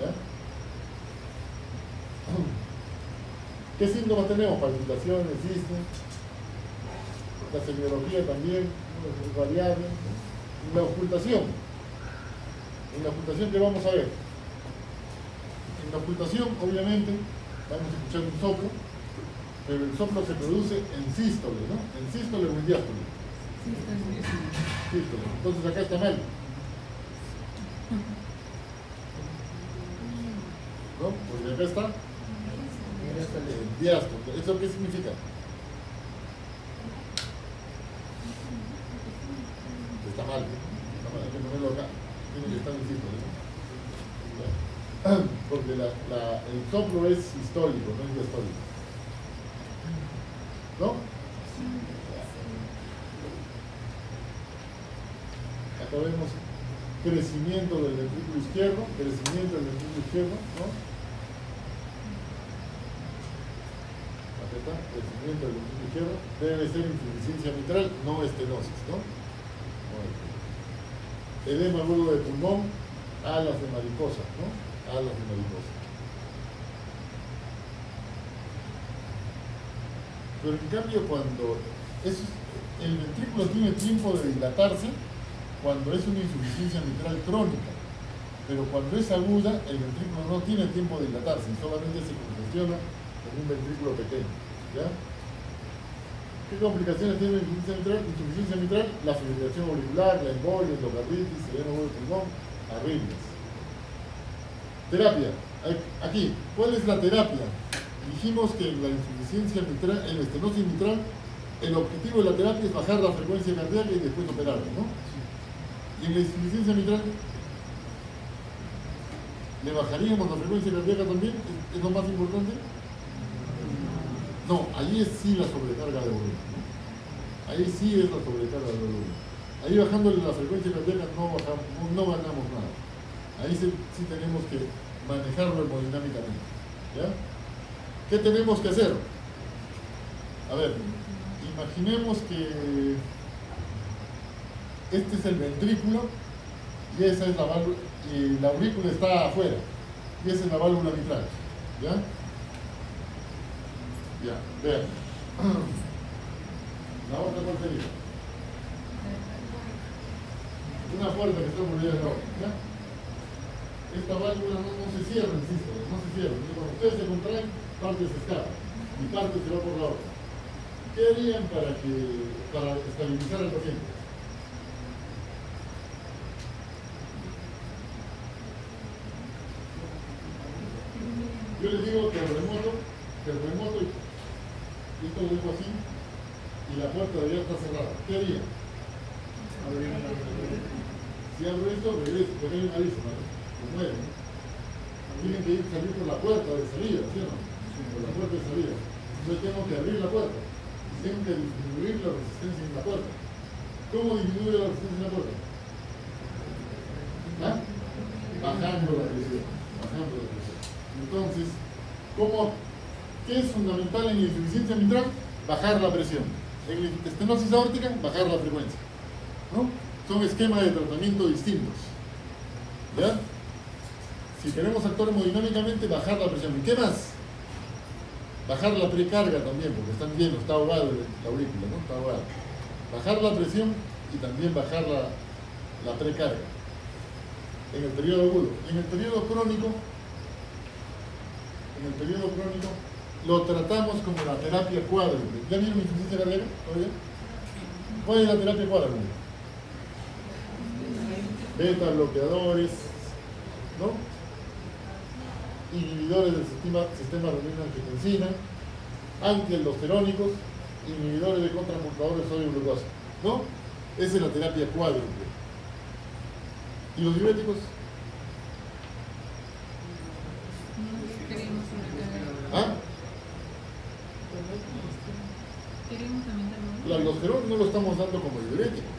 ¿Ya? ¿Qué síntomas tenemos? Palpitaciones, disney, la semiología también, es variable. Y la ocultación. En la ocultación, ¿qué vamos a ver? En la ocultación, obviamente, vamos a escuchar un soplo, pero el soplo se produce en sístole, ¿no? En sístole o en diástole. Sístole. Entonces acá está mal. ¿No? Porque acá está en diástole. ¿Eso qué significa? Está mal, ¿no? Está mal, hay que ponerlo acá. Tiene que estar en sístole, ¿no? Porque el soplo es sistólico, no es diastólico. ¿No? Acá vemos crecimiento del ventrículo izquierdo, ¿no? Acá está, crecimiento del ventrículo izquierdo. Debe ser insuficiencia mitral, no estenosis, ¿no? Edema agudo de pulmón, alas de mariposa, ¿no? Alas de mariposa. Pero en cambio cuando el ventrículo tiene tiempo de dilatarse, cuando es una insuficiencia mitral crónica, pero cuando es aguda, el ventrículo no tiene tiempo de dilatarse, solamente se congestiona en un ventrículo pequeño. ¿Ya? ¿Qué complicaciones tiene la insuficiencia mitral? La fibrilación auricular, la embolia, endocarditis, edema agudo de pulmón, arritmias. Terapia. Aquí, ¿cuál es la terapia? Dijimos que la insuficiencia mitral, en la estenosis mitral, el objetivo de la terapia es bajar la frecuencia cardíaca y después operarla, ¿no? Y en la insuficiencia mitral, ¿le bajaríamos la frecuencia cardíaca también? ¿Es lo más importante? No, ahí es sí la sobrecarga de volumen, ¿no? Ahí sí es la sobrecarga de volumen. Ahí bajándole la frecuencia cardíaca no ganamos nada. Ahí sí tenemos que manejarlo hemodinámicamente. ¿Ya? ¿Qué tenemos que hacer? A ver, imaginemos que este es el ventrículo y esa es la válvula, y la aurícula está afuera, y esa es la válvula mitral. ¿Ya? Ya, vean. La otra cuál sería. Una puerta que está por allá de la otra. ¿Ya? Esta válvula no se cierra, insisto, no se cierra. Entonces, cuando ustedes se contraen, parte se escapa y parte se va por la otra. ¿Qué harían para estabilizar al paciente? Yo les digo que el remoto, y esto lo dejo así, y la puerta de allá está cerrada. ¿Qué harían? Si abro esto, regreso, porque hay un aviso, ¿no? Se mueve, ¿no? Tienen que salir por la puerta de salida, ¿sí o no? Por la puerta de salida. Entonces tengo que abrir la puerta. Tengo que disminuir la resistencia en la puerta. ¿Cómo disminuye la resistencia en la puerta? ¿Ah? Bajando la presión. Entonces, ¿qué es fundamental en la insuficiencia mitral? Bajar la presión. En la estenosis aórtica, bajar la frecuencia. ¿No? Son esquemas de tratamiento distintos. ¿Ya? Si queremos actuar hemodinámicamente, bajar la presión. ¿Y qué más? Bajar la precarga también, porque están llenos, está ahogado la aurícula, ¿no? Está ahogado. Bajar la presión y también bajar la precarga. En el periodo agudo. En el periodo crónico, lo tratamos como la terapia cuádruple. ¿Ya vieron mi insuficiencia cardíaca? ¿Todavía? ¿Cuál es la terapia cuádruple? Beta bloqueadores, ¿no? Inhibidores del sistema renina-angiotensina, antialdosterónicos, inhibidores de contraportadores de sodio y glucosa, ¿no? Esa es la terapia cuádruple. ¿Y los diuréticos? queríamos sobrecargar. ¿Ah? Queríamos aumentarlo. El aldosterón no lo estamos dando como diurético,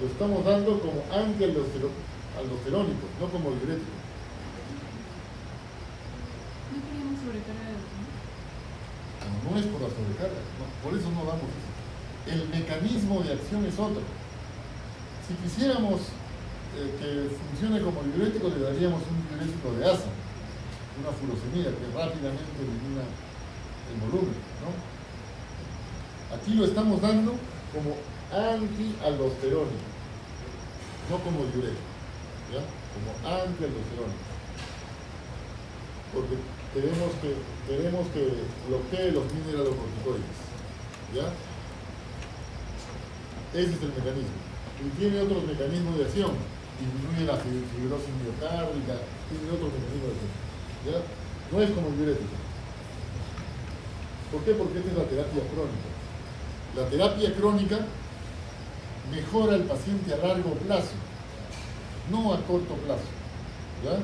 lo estamos dando como antialdosterónico, no como diurético. No queríamos sobrecargar, ¿no? No es por la sobrecarga, no, por eso no damos eso. El mecanismo de acción es otro. Si quisiéramos que funcione como diurético, le daríamos un diurético de asa, una furosemida que rápidamente elimina el volumen, ¿no? Aquí lo estamos dando como antialdosterónico, no como diurético, ¿ya? Como antialdosterónico. Porque queremos que bloquee los mineralocorticoides, ¿ya? Ese es el mecanismo. Y tiene otros mecanismos de acción. Disminuye la fibrosis miocárdica, tiene otros mecanismos de acción, ¿ya? No es como el diurético. ¿Por qué? Porque esta es la terapia crónica. La terapia crónica mejora al paciente a largo plazo, no a corto plazo, ¿ya?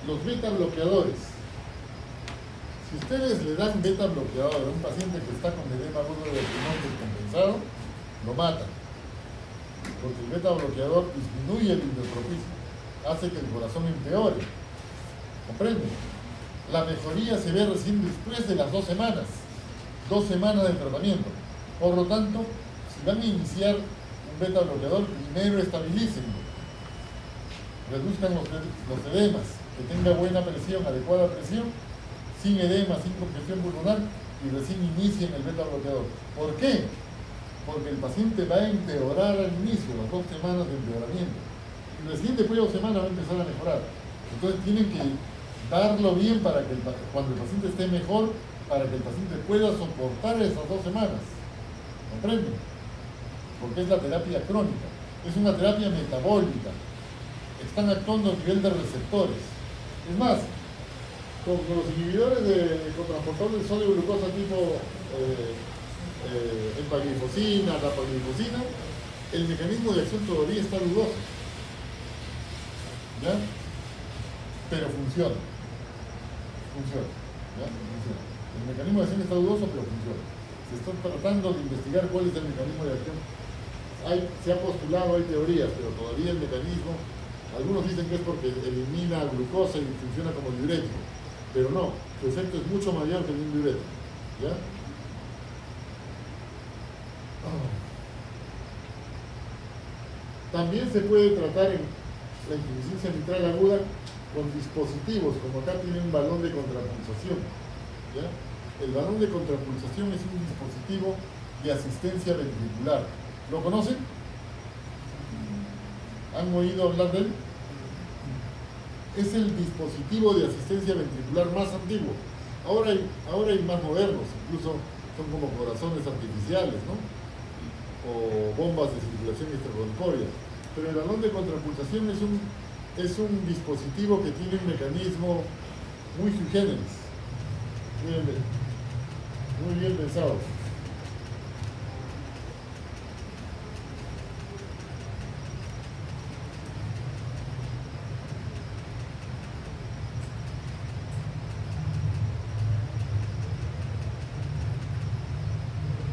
Los beta bloqueadores. Si ustedes le dan beta bloqueador a un paciente que está con edema agudo del pulmón descompensado, lo matan. Porque el beta bloqueador disminuye el endotropismo, hace que el corazón empeore. ¿Comprenden? La mejoría se ve recién después de las 2 semanas. 2 semanas de tratamiento. Por lo tanto, si van a iniciar un beta bloqueador, primero estabilícenlo. Reduzcan los edemas, que tenga buena presión, adecuada presión, sin edema, sin congestión pulmonar, y recién inicien el beta bloqueador. ¿Por qué? Porque el paciente va a empeorar al inicio, las 2 semanas de empeoramiento. Y recién después de 2 semanas va a empezar a mejorar. Entonces tienen que darlo bien para que cuando el paciente esté mejor, para que el paciente pueda soportar esas 2 semanas. ¿Comprenden? Porque es la terapia crónica. Es una terapia metabólica. Están actuando a nivel de receptores. Es más, con los inhibidores de cotransportador de sodio y glucosa tipo empaglifosina, dapaglifosina, el mecanismo de acción todavía está dudoso, ¿ya? Pero funciona, ¿ya? Funciona. El mecanismo de acción está dudoso, pero funciona. Se está tratando de investigar cuál es el mecanismo de acción. Se ha postulado, hay teorías, pero todavía el mecanismo, algunos dicen que es porque elimina glucosa y funciona como diurético, pero no, su efecto es mucho mayor que el de un diurético, ¿ya? También se puede tratar en la insuficiencia mitral aguda con dispositivos, como acá tiene un balón de contrapulsación, ¿ya? El balón de contrapulsación es un dispositivo de asistencia ventricular. ¿Lo conocen? ¿Han oído hablar de él? Es el dispositivo de asistencia ventricular más antiguo. Ahora hay más modernos, incluso son como corazones artificiales, ¿no? O bombas de circulación extracorpórea. Pero el balón de contrapulsación es un dispositivo que tiene un mecanismo muy sui generis, muy bien pensado.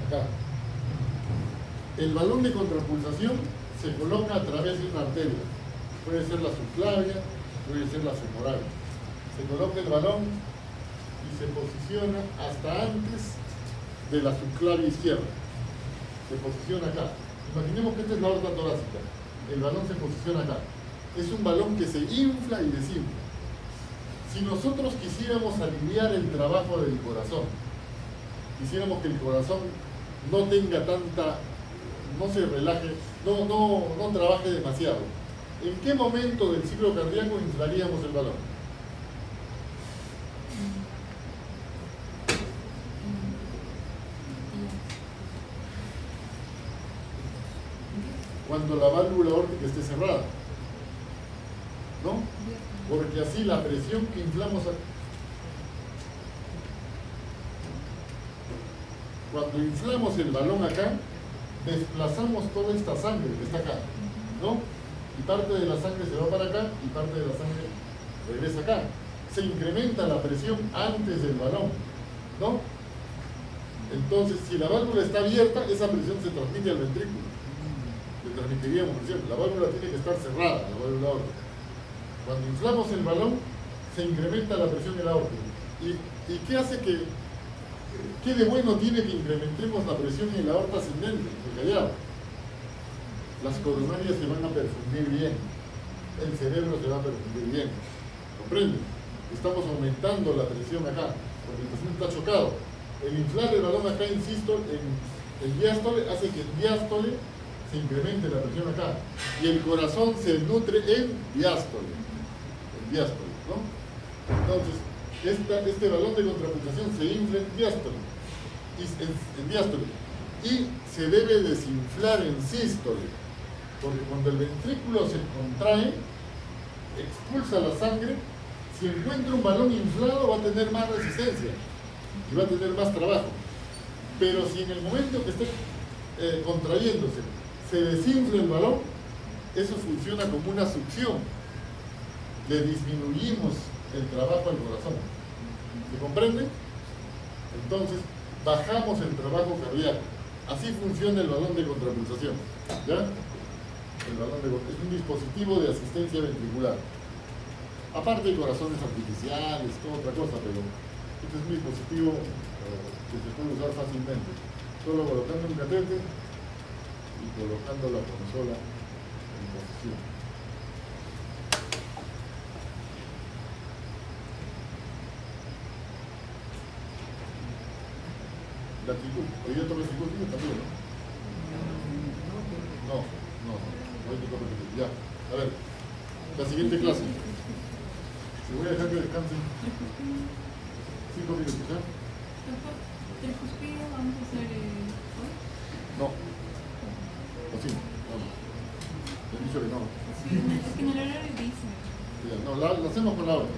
Acá. El balón de contrapulsación se coloca a través de una arteria. Puede ser la subclavia, puede ser la femoral. Se coloca el balón y se posiciona hasta antes de la subclavia izquierda. Se posiciona acá. Imaginemos que esta es la aorta torácica. El balón se posiciona acá. Es un balón que se infla y desinfla. Si nosotros quisiéramos aliviar el trabajo del corazón, quisiéramos que el corazón no tenga tanta, no se relaje, no trabaje demasiado, ¿en qué momento del ciclo cardíaco inflaríamos el balón? Cuando la válvula aórtica esté cerrada, ¿no? Porque así la presión que inflamos, cuando inflamos el balón acá, desplazamos toda esta sangre que está acá, ¿no? Y parte de la sangre se va para acá y parte de la sangre regresa acá. se incrementa la presión antes del balón, ¿no? Entonces, si la válvula está abierta, esa presión se transmite al ventrículo. Le transmitiríamos presión. La válvula tiene que estar cerrada, la válvula aórtica. Cuando inflamos el balón, se incrementa la presión de la aórtica. ¿Y qué hace qué de bueno tiene que incrementemos la presión en la aorta ascendente, el callado? Las coronarias se van a perfundir bien, el cerebro se va a perfundir bien, ¿comprenden? Estamos aumentando la presión acá, porque el paciente está chocado. El inflar el balón acá en sístole, en diástole, hace que en diástole se incremente la presión acá, y el corazón se nutre en diástole, ¿no? Entonces, este balón de contrapulsación se infla en diástole, y se debe desinflar en sístole, porque cuando el ventrículo se contrae, expulsa la sangre. Si encuentra un balón inflado, va a tener más resistencia y va a tener más trabajo. Pero si en el momento que esté contrayéndose se desinfla el balón, eso funciona como una succión. Le disminuimos el trabajo al corazón. ¿Se comprende? Entonces, bajamos el trabajo cardíaco. Así funciona el balón de contrapulsación. ¿Ya? El balón es un dispositivo de asistencia ventricular. Aparte de corazones artificiales, toda otra cosa, pero este es un dispositivo que se puede usar fácilmente. Solo colocando un catéter y colocando la consola en posición. La actitud, hoy día toca psicología también, ¿no? No, hoy te toca psicología. Ya, a ver, la siguiente clase. Te voy a dejar que descansen 5 minutos, ¿ya? ¿Tricuspido vamos a hacer hoy? No. O sí, no. Te he dicho que no. Sí, es que en el horario dice. Ya, no, la hacemos con la otra.